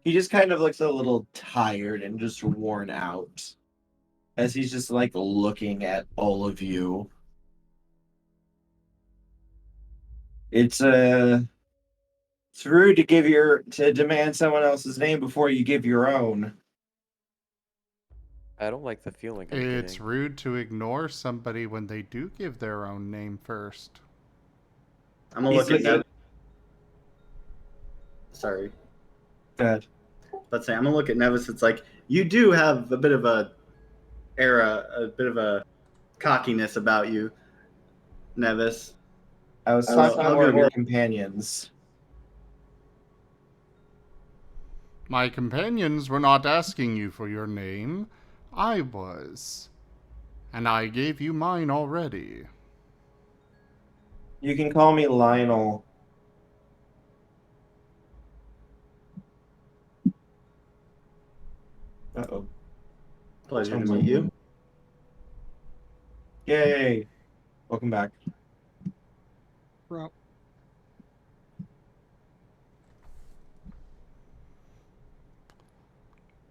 Speaker 2: He just kind of looks a little tired and just worn out as he's just like looking at all of you. It's rude to demand someone else's name before you give your own.
Speaker 7: I don't like the feeling I'm
Speaker 1: It's
Speaker 7: getting.
Speaker 1: rude to ignore somebody when they do give their own name first.
Speaker 8: I'm gonna
Speaker 2: He's
Speaker 8: look at
Speaker 2: looking-
Speaker 8: Nevis. Sorry.
Speaker 2: Good.
Speaker 8: Let's say I'm gonna look at Nevis. It's like you do have a bit of a cockiness about you, Nevis.
Speaker 2: I was
Speaker 8: I'll
Speaker 2: talking more
Speaker 8: do
Speaker 2: of your
Speaker 8: more.
Speaker 2: companions.
Speaker 1: My companions were not asking you for your name. I was. And I gave you mine already.
Speaker 2: You can call me Lionel. Uh-oh.
Speaker 8: Pleasure to meet you.
Speaker 2: Yay. Welcome back.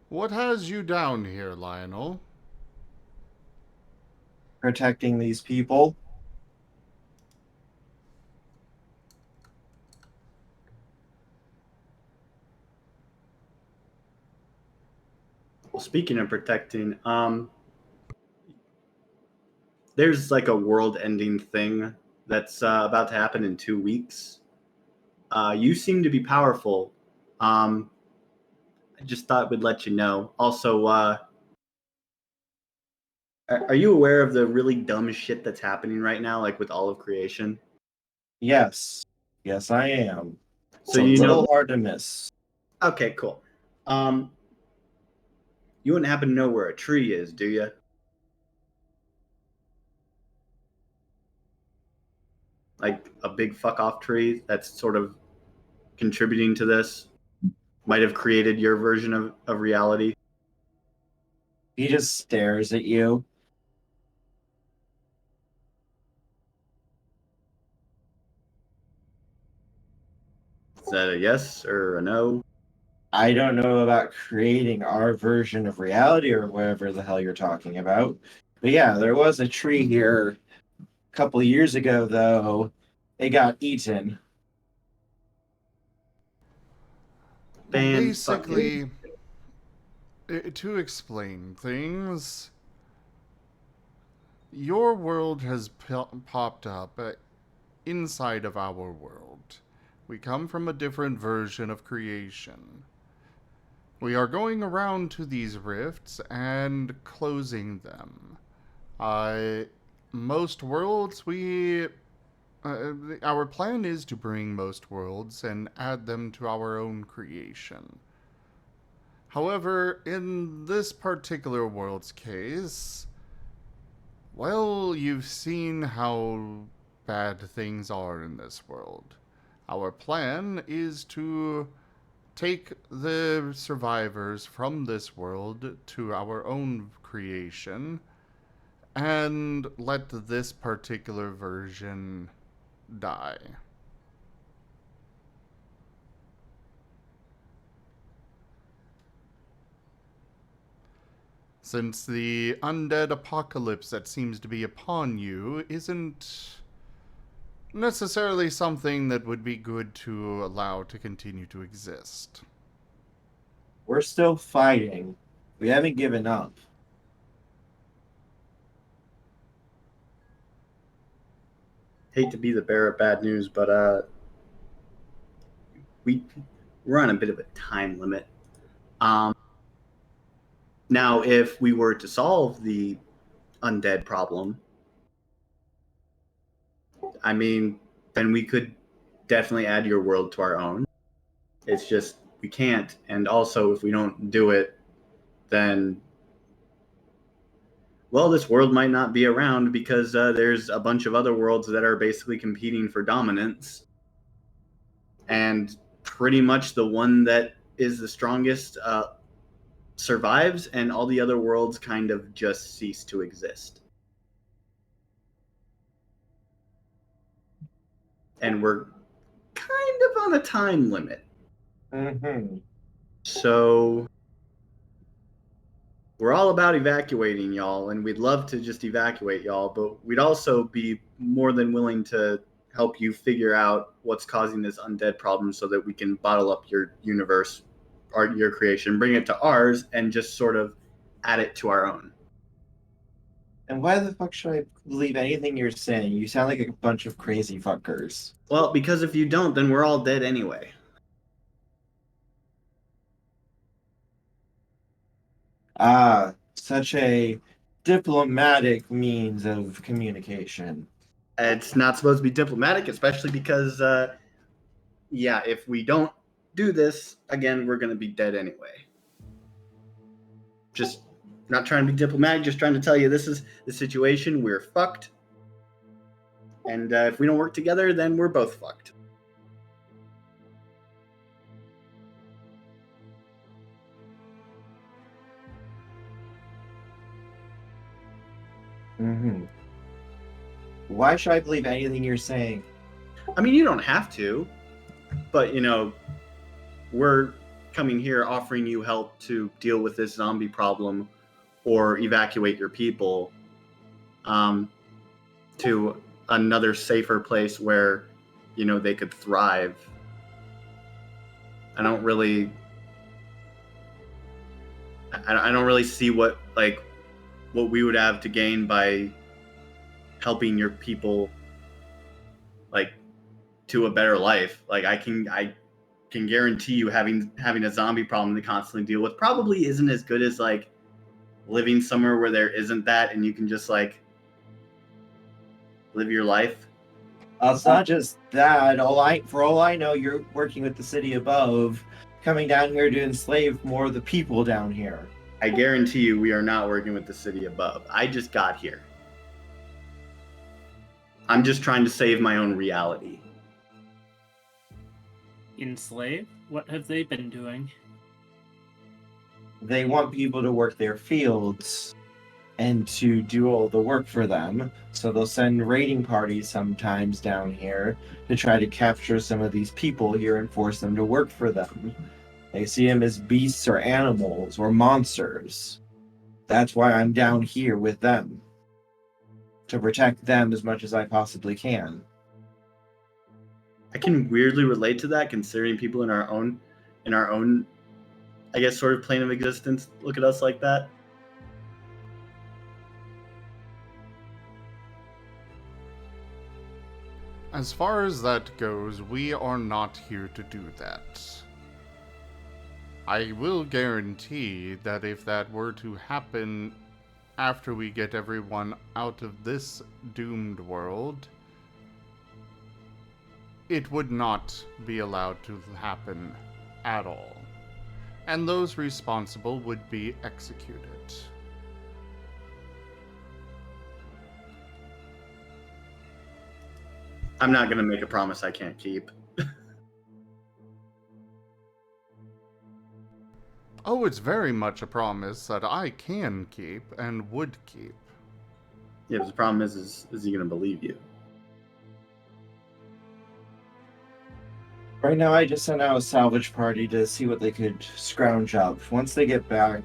Speaker 1: What has you down here, Lionel?
Speaker 2: Protecting these people.
Speaker 8: Well, speaking of protecting, there's like a world-ending thing that's about to happen in 2 weeks. You seem to be powerful. I just thought we'd let you know. Also, are you aware of the really dumb shit that's happening right now, like with all of creation?
Speaker 2: Yes. Yes, I am.
Speaker 8: So
Speaker 2: It's
Speaker 8: you
Speaker 2: a little
Speaker 8: know.
Speaker 2: hard to miss.
Speaker 8: Okay, cool. You wouldn't happen to know where a tree is, do you? Like a big fuck off tree that's sort of contributing to this, might have created your version of reality.
Speaker 2: He just stares at you.
Speaker 8: Is that a yes or a no?
Speaker 2: I don't know about creating our version of reality or whatever the hell you're talking about. But yeah, there was a tree here a couple of years ago, though. It got eaten.
Speaker 1: Basically, to explain things, your world has popped up inside of our world. We come from a different version of creation. We are going around to these rifts and closing them. Most worlds, our plan is to bring most worlds and add them to our own creation. However, in this particular world's case, well, you've seen how bad things are in this world. Our plan is to take the survivors from this world to our own creation and let this particular version die. Since the undead apocalypse that seems to be upon you isn't necessarily something that would be good to allow to continue to exist.
Speaker 2: We're still fighting. We haven't given up.
Speaker 8: Hate to be the bearer of bad news, but we're on a bit of a time limit. Now, if we were to solve the undead problem, I mean, then we could definitely add your world to our own. It's just we can't. And also, if we don't do it, then well, this world might not be around because there's a bunch of other worlds that are basically competing for dominance. And pretty much the one that is the strongest survives, and all the other worlds kind of just cease to exist. And we're kind of on a time limit.
Speaker 2: Mm-hmm.
Speaker 8: So we're all about evacuating y'all, and we'd love to just evacuate y'all, but we'd also be more than willing to help you figure out what's causing this undead problem so that we can bottle up your universe, or your creation, bring it to ours, and just sort of add it to our own.
Speaker 2: And why the fuck should I believe anything you're saying? You sound like a bunch of crazy fuckers.
Speaker 8: Well, because if you don't, then we're all dead anyway.
Speaker 2: Ah, such a diplomatic means of communication.
Speaker 8: It's not supposed to be diplomatic, especially because, if we don't do this, again, we're going to be dead anyway. Just not trying to be diplomatic, just trying to tell you this is the situation. We're fucked. And if we don't work together, then we're both fucked.
Speaker 2: Mm-hmm. Why should I believe anything you're saying?
Speaker 8: I mean, you don't have to, but, we're coming here offering you help to deal with this zombie problem or evacuate your people to another safer place where, they could thrive. I don't really see what we would have to gain by helping your people to a better life. I can guarantee you having a zombie problem to constantly deal with probably isn't as good as living somewhere where there isn't that and you can just live your life.
Speaker 2: It's not just that. For all I know, you're working with the city above, coming down here to enslave more of the people down here.
Speaker 8: I guarantee you we are not working with the city above. I just got here. I'm just trying to save my own reality.
Speaker 4: Enslave? What have they been doing?
Speaker 2: They want people to work their fields and to do all the work for them. So they'll send raiding parties sometimes down here to try to capture some of these people here and force them to work for them. They see them as beasts or animals or monsters. That's why I'm down here with them. To protect them as much as I possibly can.
Speaker 8: I can weirdly relate to that, considering people in our own, I guess, sort of plane of existence look at us like that.
Speaker 1: As far as that goes, we are not here to do that. I will guarantee that if that were to happen after we get everyone out of this doomed world, it would not be allowed to happen at all. And those responsible would be executed.
Speaker 8: I'm not going to make a promise I can't keep.
Speaker 1: Oh, it's very much a promise that I can keep and would keep.
Speaker 8: Yeah, but the problem is he going to believe you?
Speaker 2: Right now, I just sent out a salvage party to see what they could scrounge up. Once they get back,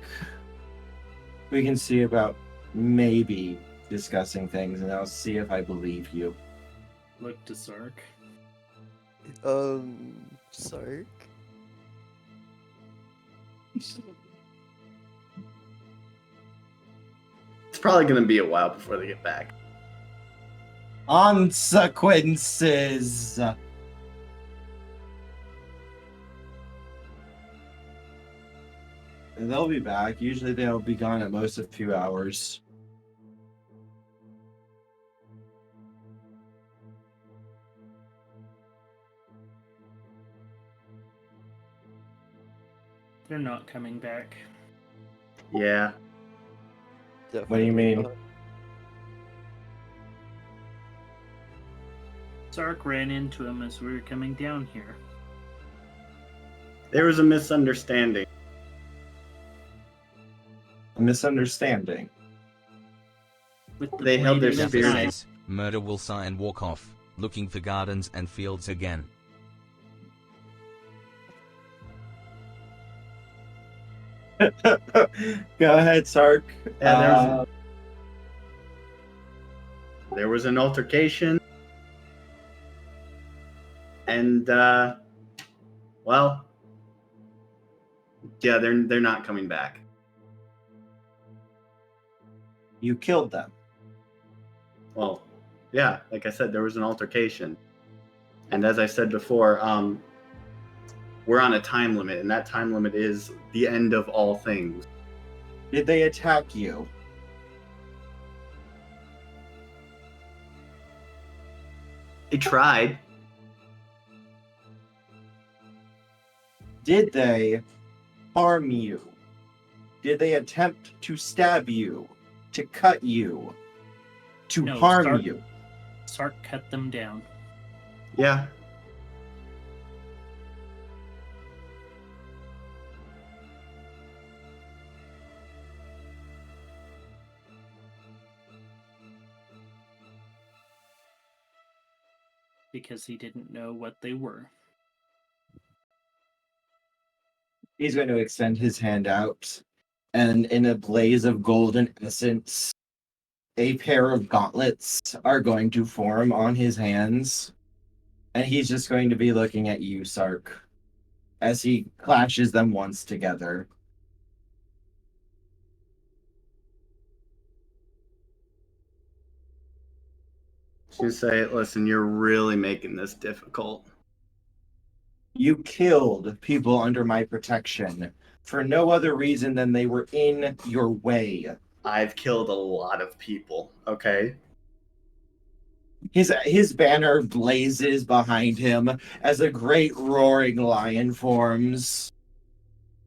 Speaker 2: we can see about maybe discussing things, and I'll see if I believe you.
Speaker 4: Look to Sarc.
Speaker 7: Sarc?
Speaker 8: It's probably going to be a while before they get back.
Speaker 2: Consequences! And they'll be back. Usually they'll be gone at most of a few hours.
Speaker 4: They're not coming back.
Speaker 8: Yeah.
Speaker 2: What do you mean?
Speaker 4: Sarc ran into him as we were coming down here.
Speaker 8: There was a misunderstanding.
Speaker 2: A misunderstanding.
Speaker 4: With the
Speaker 8: They held their
Speaker 4: blade in his
Speaker 8: spears.
Speaker 4: eye.
Speaker 5: Says, Murder will sigh and walk off, looking for gardens and fields again.
Speaker 2: Go ahead, Sarc.
Speaker 8: Yeah, there was an altercation, and well, yeah, they're not coming back.
Speaker 2: You killed them.
Speaker 8: Well, yeah, like I said, there was an altercation, and as I said before, we're on a time limit, and that time limit is the end of all things.
Speaker 2: Did they attack you?
Speaker 8: They tried.
Speaker 2: Did they harm you? Did they attempt to stab you? To cut you? To
Speaker 4: No,
Speaker 2: harm
Speaker 4: Sarc-
Speaker 2: you?
Speaker 4: Sarc cut them down.
Speaker 8: Yeah.
Speaker 4: Because he didn't know what they were.
Speaker 2: He's going to extend his hand out, and in a blaze of golden essence, a pair of gauntlets are going to form on his hands, and he's just going to be looking at you, Sarc, as he clashes them once together.
Speaker 8: You say, listen, you're really making this difficult.
Speaker 2: You killed people under my protection for no other reason than they were in your way.
Speaker 8: I've killed a lot of people, okay?
Speaker 2: His banner blazes behind him as a great roaring lion forms.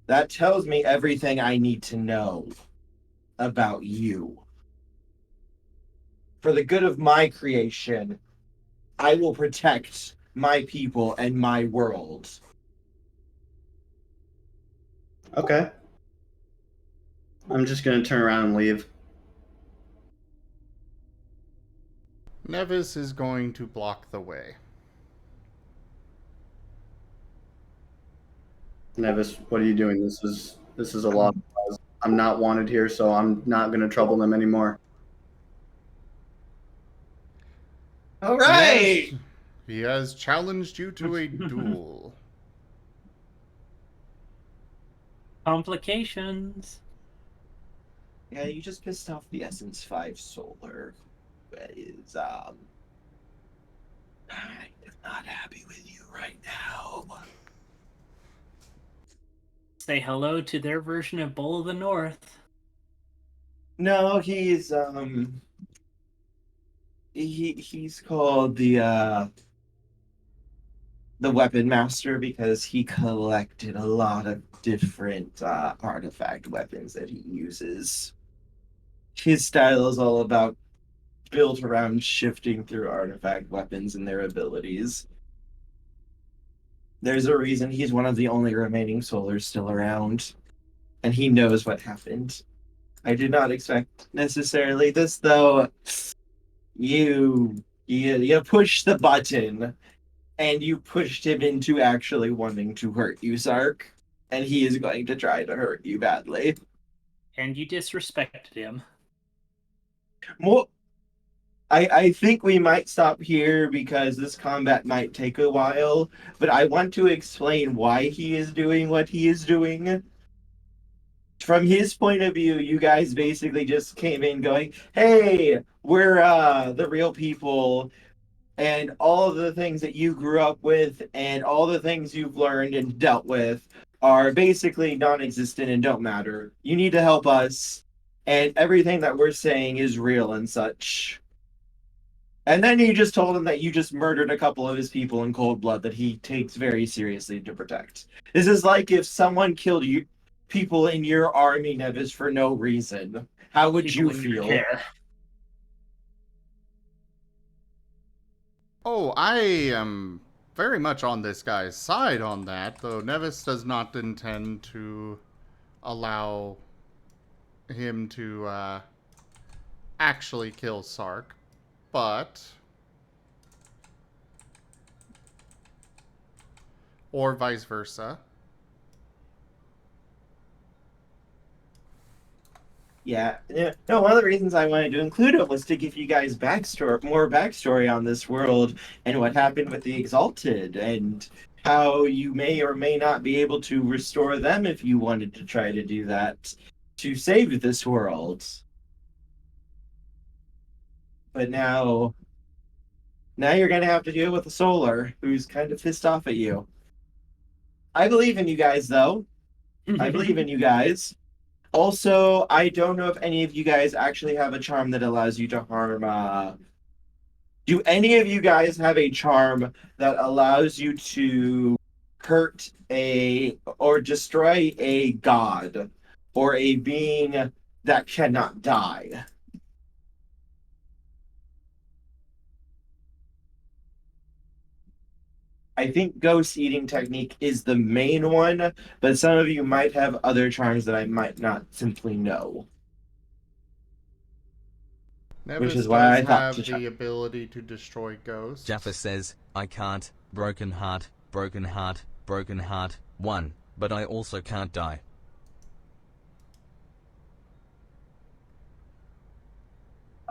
Speaker 2: That tells me everything I need to know about you. For the good of my creation, I will protect my people and my world.
Speaker 8: Okay. I'm just gonna turn around and leave.
Speaker 1: Nevis is going to block the way.
Speaker 8: Nevis, what are you doing? This is a lot. I'm not wanted here, so I'm not gonna trouble them anymore.
Speaker 2: All right!
Speaker 1: He has challenged you to a duel.
Speaker 4: Complications.
Speaker 2: Yeah, you just pissed off the Essence 5 Solar. That is, I'm not happy with you right now.
Speaker 4: Say hello to their version of Bull of the North.
Speaker 2: No, he's called the Weapon Master because he collected a lot of different artifact weapons that he uses. His style is all about built around shifting through artifact weapons and their abilities. There's a reason he's one of the only remaining Solars still around, and he knows what happened. I did not expect necessarily this, though. You pushed the button, and you pushed him into actually wanting to hurt you, Sarc, and he is going to try to hurt you badly.
Speaker 4: And you disrespected him.
Speaker 2: Well, I think we might stop here because this combat might take a while, but I want to explain why he is doing what he is doing. From his point of view, you guys basically just came in going, hey, we're the real people, and all of the things that you grew up with and all the things you've learned and dealt with are basically non-existent and don't matter. You need to help us, and everything that we're saying is real and such. And then you just told him that you just murdered a couple of his people in cold blood that he takes very seriously to protect. This is like if someone killed you, people in your army, Nevis, for no reason. How would
Speaker 4: people
Speaker 2: you
Speaker 4: in your
Speaker 2: feel?
Speaker 4: care.
Speaker 1: Oh, I am very much on this guy's side on that, though Nevis does not intend to allow him to actually kill Sarc, but... or vice versa.
Speaker 2: Yeah. No, one of the reasons I wanted to include it was to give you guys more backstory on this world and what happened with the Exalted and how you may or may not be able to restore them if you wanted to try to do that to save this world. But now you're gonna have to deal with the Solar, who's kind of pissed off at you. I believe in you guys, though. I believe in you guys. Also, I don't know if any of you guys actually have a charm that allows you to harm. Do any of you guys have a charm that allows you to hurt or destroy a god or a being that cannot die? I think ghost eating technique is the main one, but some of you might have other charms that I might not simply know. Which
Speaker 1: Nevis
Speaker 2: is why
Speaker 1: does
Speaker 2: I thought
Speaker 1: have the ability to destroy ghosts.
Speaker 5: Jaffer says, I can't, broken heart, broken heart, broken heart, 1, but I also can't die.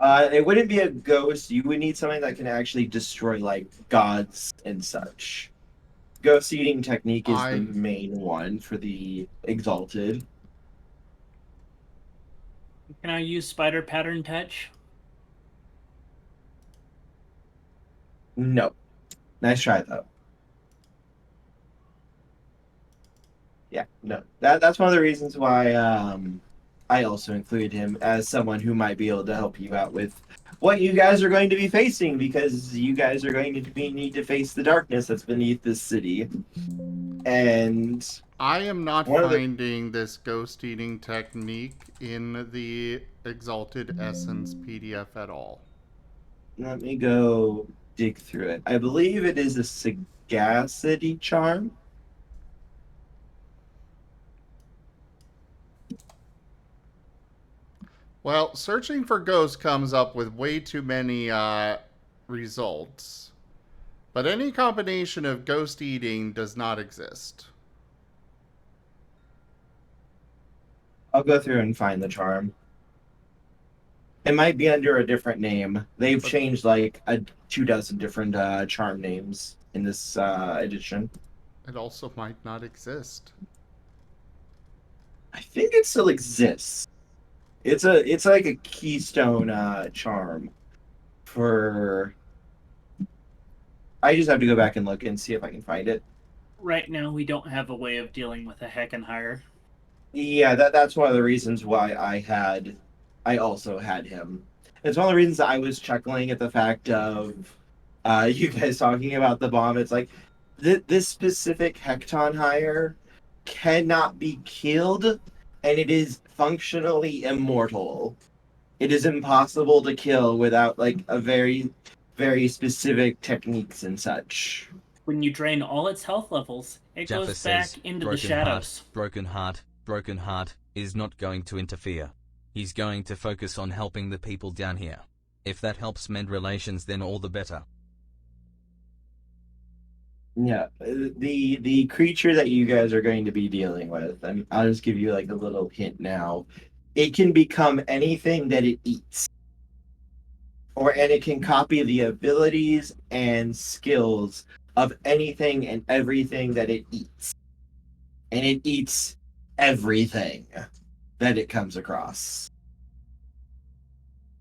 Speaker 2: It wouldn't be a ghost. You would need something that can actually destroy like gods and such. Ghost eating technique is the main one for the Exalted.
Speaker 4: Can I use spider pattern touch?
Speaker 2: No. Nice try though. Yeah, no. That's one of the reasons why I also included him as someone who might be able to help you out with what you guys are going to be facing, because you guys are going to need to face the darkness that's beneath this city. And
Speaker 1: I am not finding this ghost eating technique in the Exalted Essence PDF at all.
Speaker 2: Let me go dig through it. I believe it is a sagacity charm.
Speaker 1: Well, searching for ghosts comes up with way too many results. But any combination of ghost eating does not exist.
Speaker 2: I'll go through and find the charm. It might be under a different name. They've changed like 24 different charm names in this edition.
Speaker 1: It also might not exist.
Speaker 2: I think it still exists. It's like a keystone charm for. I just have to go back and look and see if I can find it.
Speaker 4: Right now, we don't have a way of dealing with a Heckenhire.
Speaker 2: Yeah, that's one of the reasons why I also had him. It's one of the reasons I was chuckling at the fact of you guys talking about the bomb. It's like this specific Hecton hire cannot be killed, and it is functionally immortal. It is impossible to kill without like a very, very specific techniques and such.
Speaker 4: When you drain all its health levels, it
Speaker 5: Jaffer
Speaker 4: goes
Speaker 5: says,
Speaker 4: back into the
Speaker 5: broken
Speaker 4: shadows.
Speaker 5: broken heart is not going to interfere. He's going to focus on helping the people down here. If that helps mend relations, then all the better.
Speaker 2: Yeah, the creature that you guys are going to be dealing with, I mean, I'll just give you like a little hint now. It can become anything that it eats. And it can copy the abilities and skills of anything and everything that it eats. And it eats everything that it comes across.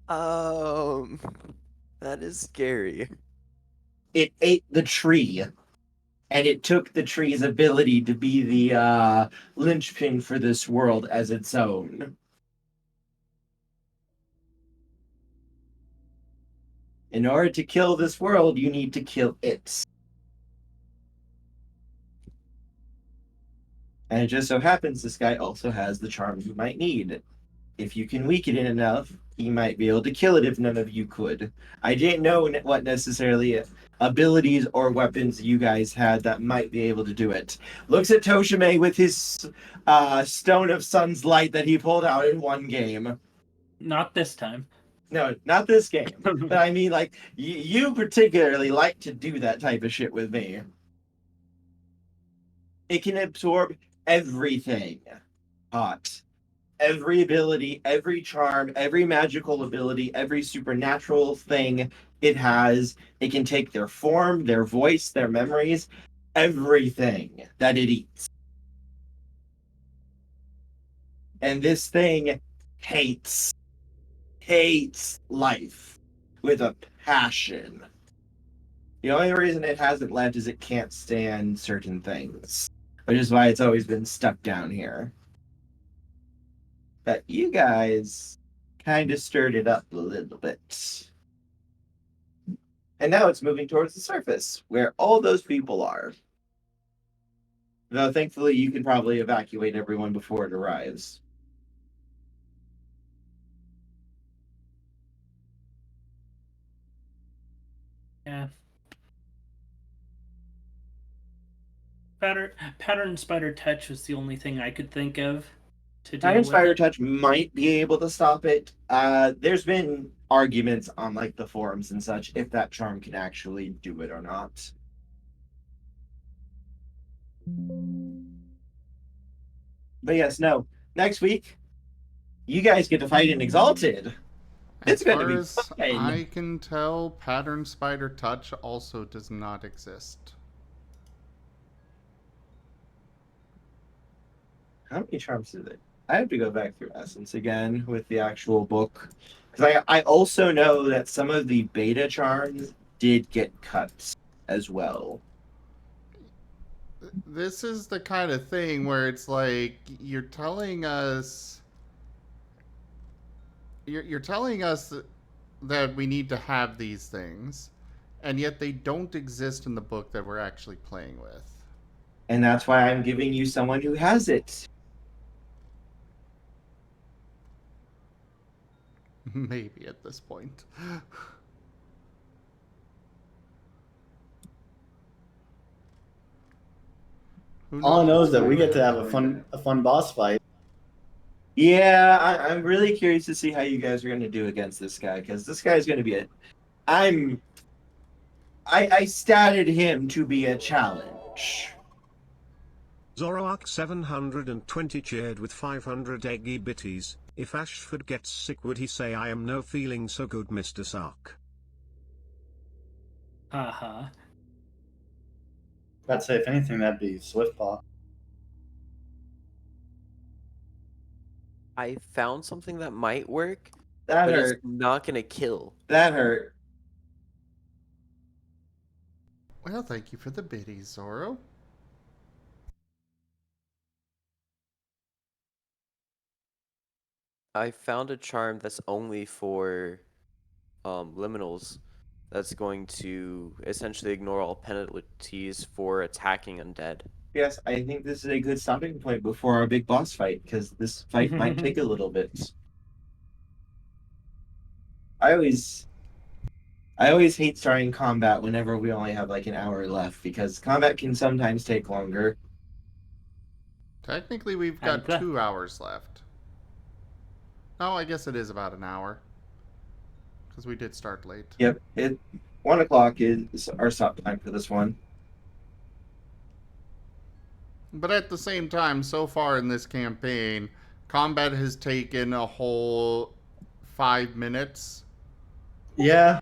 Speaker 7: That is scary.
Speaker 2: It ate the tree, and it took the tree's ability to be the linchpin for this world as its own. In order to kill this world, you need to kill it. And it just so happens this guy also has the charm you might need. if you can weaken it enough, he might be able to kill it if none of you could. I didn't know what necessarily abilities or weapons you guys had that might be able to do it. Looks at Tochemay with his Stone of Sun's Light that he pulled out in one game.
Speaker 4: Not this time.
Speaker 2: No, not this game. But I mean, like, you particularly like to do that type of shit with me. It can absorb everything. Hot. Every ability, every charm, every magical ability, every supernatural thing it has. It can take their form, their voice, their memories, everything that it eats. And this thing hates life with a passion. The only reason it hasn't left is it can't stand certain things, which is why it's always been stuck down here. But you guys kind of stirred it up a little bit. And now it's moving towards the surface, where all those people are. Though thankfully you can probably evacuate everyone before it arrives.
Speaker 4: Yeah. Pattern Spider Touch was the only thing I could think of to deal
Speaker 2: Iron
Speaker 4: with
Speaker 2: Spider
Speaker 4: it.
Speaker 2: Touch might be able to stop it. There's been arguments on like the forums and such if that charm can actually do it or not. But yes, no. Next week, you guys get to fight in Exalted. It's
Speaker 1: As
Speaker 2: going to
Speaker 1: far
Speaker 2: be
Speaker 1: as
Speaker 2: fun.
Speaker 1: I can tell, Pattern Spider Touch also does not exist.
Speaker 2: How many charms is it? I have to go back through Essence again with the actual book. Because I also know that some of the beta charms did get cut as well.
Speaker 1: This is the kind of thing where it's like you're telling us that we need to have these things, and yet they don't exist in the book that we're actually playing with.
Speaker 2: And that's why I'm giving you someone who has it.
Speaker 1: Maybe at this point. Who
Speaker 8: All I know is
Speaker 1: knows?
Speaker 8: that we get to have a fun boss fight.
Speaker 2: Yeah, I'm really curious to see how you guys are going to do against this guy, because this guy's going to be I statted him to be a challenge.
Speaker 10: Zoroark 720 cheered with 500 eggy bitties. If Ashford gets sick, would he say, "I am no feeling so good, Mr. Sarc"?
Speaker 4: Uh-huh.
Speaker 6: I'd say if anything, that'd be Swiftpaw.
Speaker 7: I found something that might work,
Speaker 2: That
Speaker 7: but
Speaker 2: hurt.
Speaker 7: it's not gonna kill.
Speaker 2: That hurt.
Speaker 1: Well, thank you for the biddies, Zoro.
Speaker 7: I found a charm that's only for liminals. That's going to essentially ignore all penalties for attacking undead.
Speaker 2: Yes, I think this is a good stopping point before our big boss fight, because this fight might take a little bit. I always hate starting combat whenever we only have like an hour left, because combat can sometimes take longer.
Speaker 1: Technically, we've got 2 hours left. Oh, I guess it is about an hour. Because we did start late.
Speaker 2: Yep, 1 o'clock is our stop time for this one.
Speaker 1: But at the same time, so far in this campaign, combat has taken a whole 5 minutes.
Speaker 6: Yeah.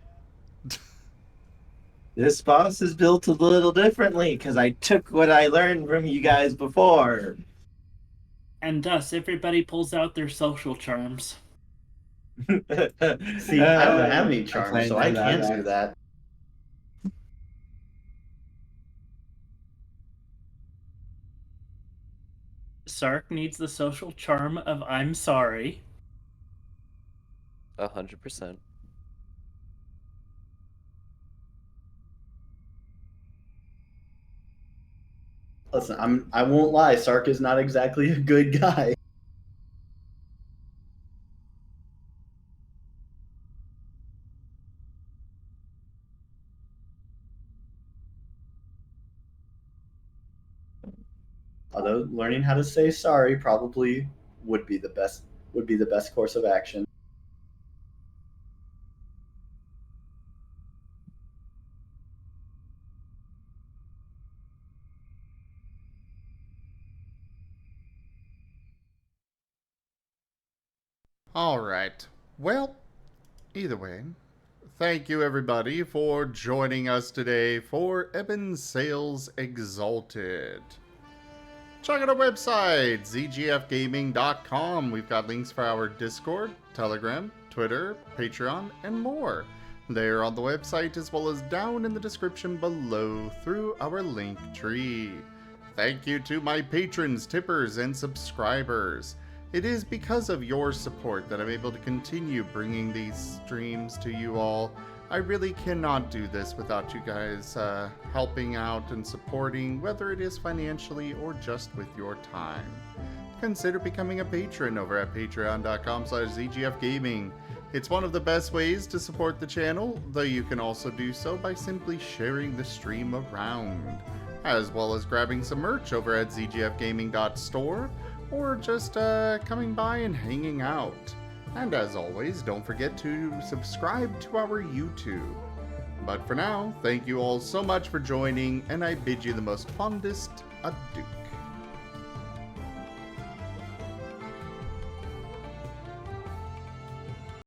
Speaker 2: This boss is built a little differently, because I took what I learned from you guys before.
Speaker 4: And thus, everybody pulls out their social charms.
Speaker 6: See, I don't have any charms, so I can't do that.
Speaker 4: Sarc needs the social charm of "I'm sorry."
Speaker 7: 100%.
Speaker 6: Listen, I won't lie. Sarc is not exactly a good guy. Although learning how to say sorry probably would be the best course of action.
Speaker 1: Alright. Well, either way, thank you everybody for joining us today for Ebon Sales Exalted. Check out our website, zgfgaming.com. We've got links for our Discord, Telegram, Twitter, Patreon, and more. They're on the website as well as down in the description below through our link tree. Thank you to my patrons, tippers, and subscribers. It is because of your support that I'm able to continue bringing these streams to you all. I really cannot do this without you guys helping out and supporting, whether it is financially or just with your time. Consider becoming a patron over at patreon.com/zgfgaming. It's one of the best ways to support the channel, though you can also do so by simply sharing the stream around, as well as grabbing some merch over at zgfgaming.store, or just coming by and hanging out. And as always, don't forget to subscribe to our YouTube. But for now, thank you all so much for joining, and I bid you the most fondest adieu.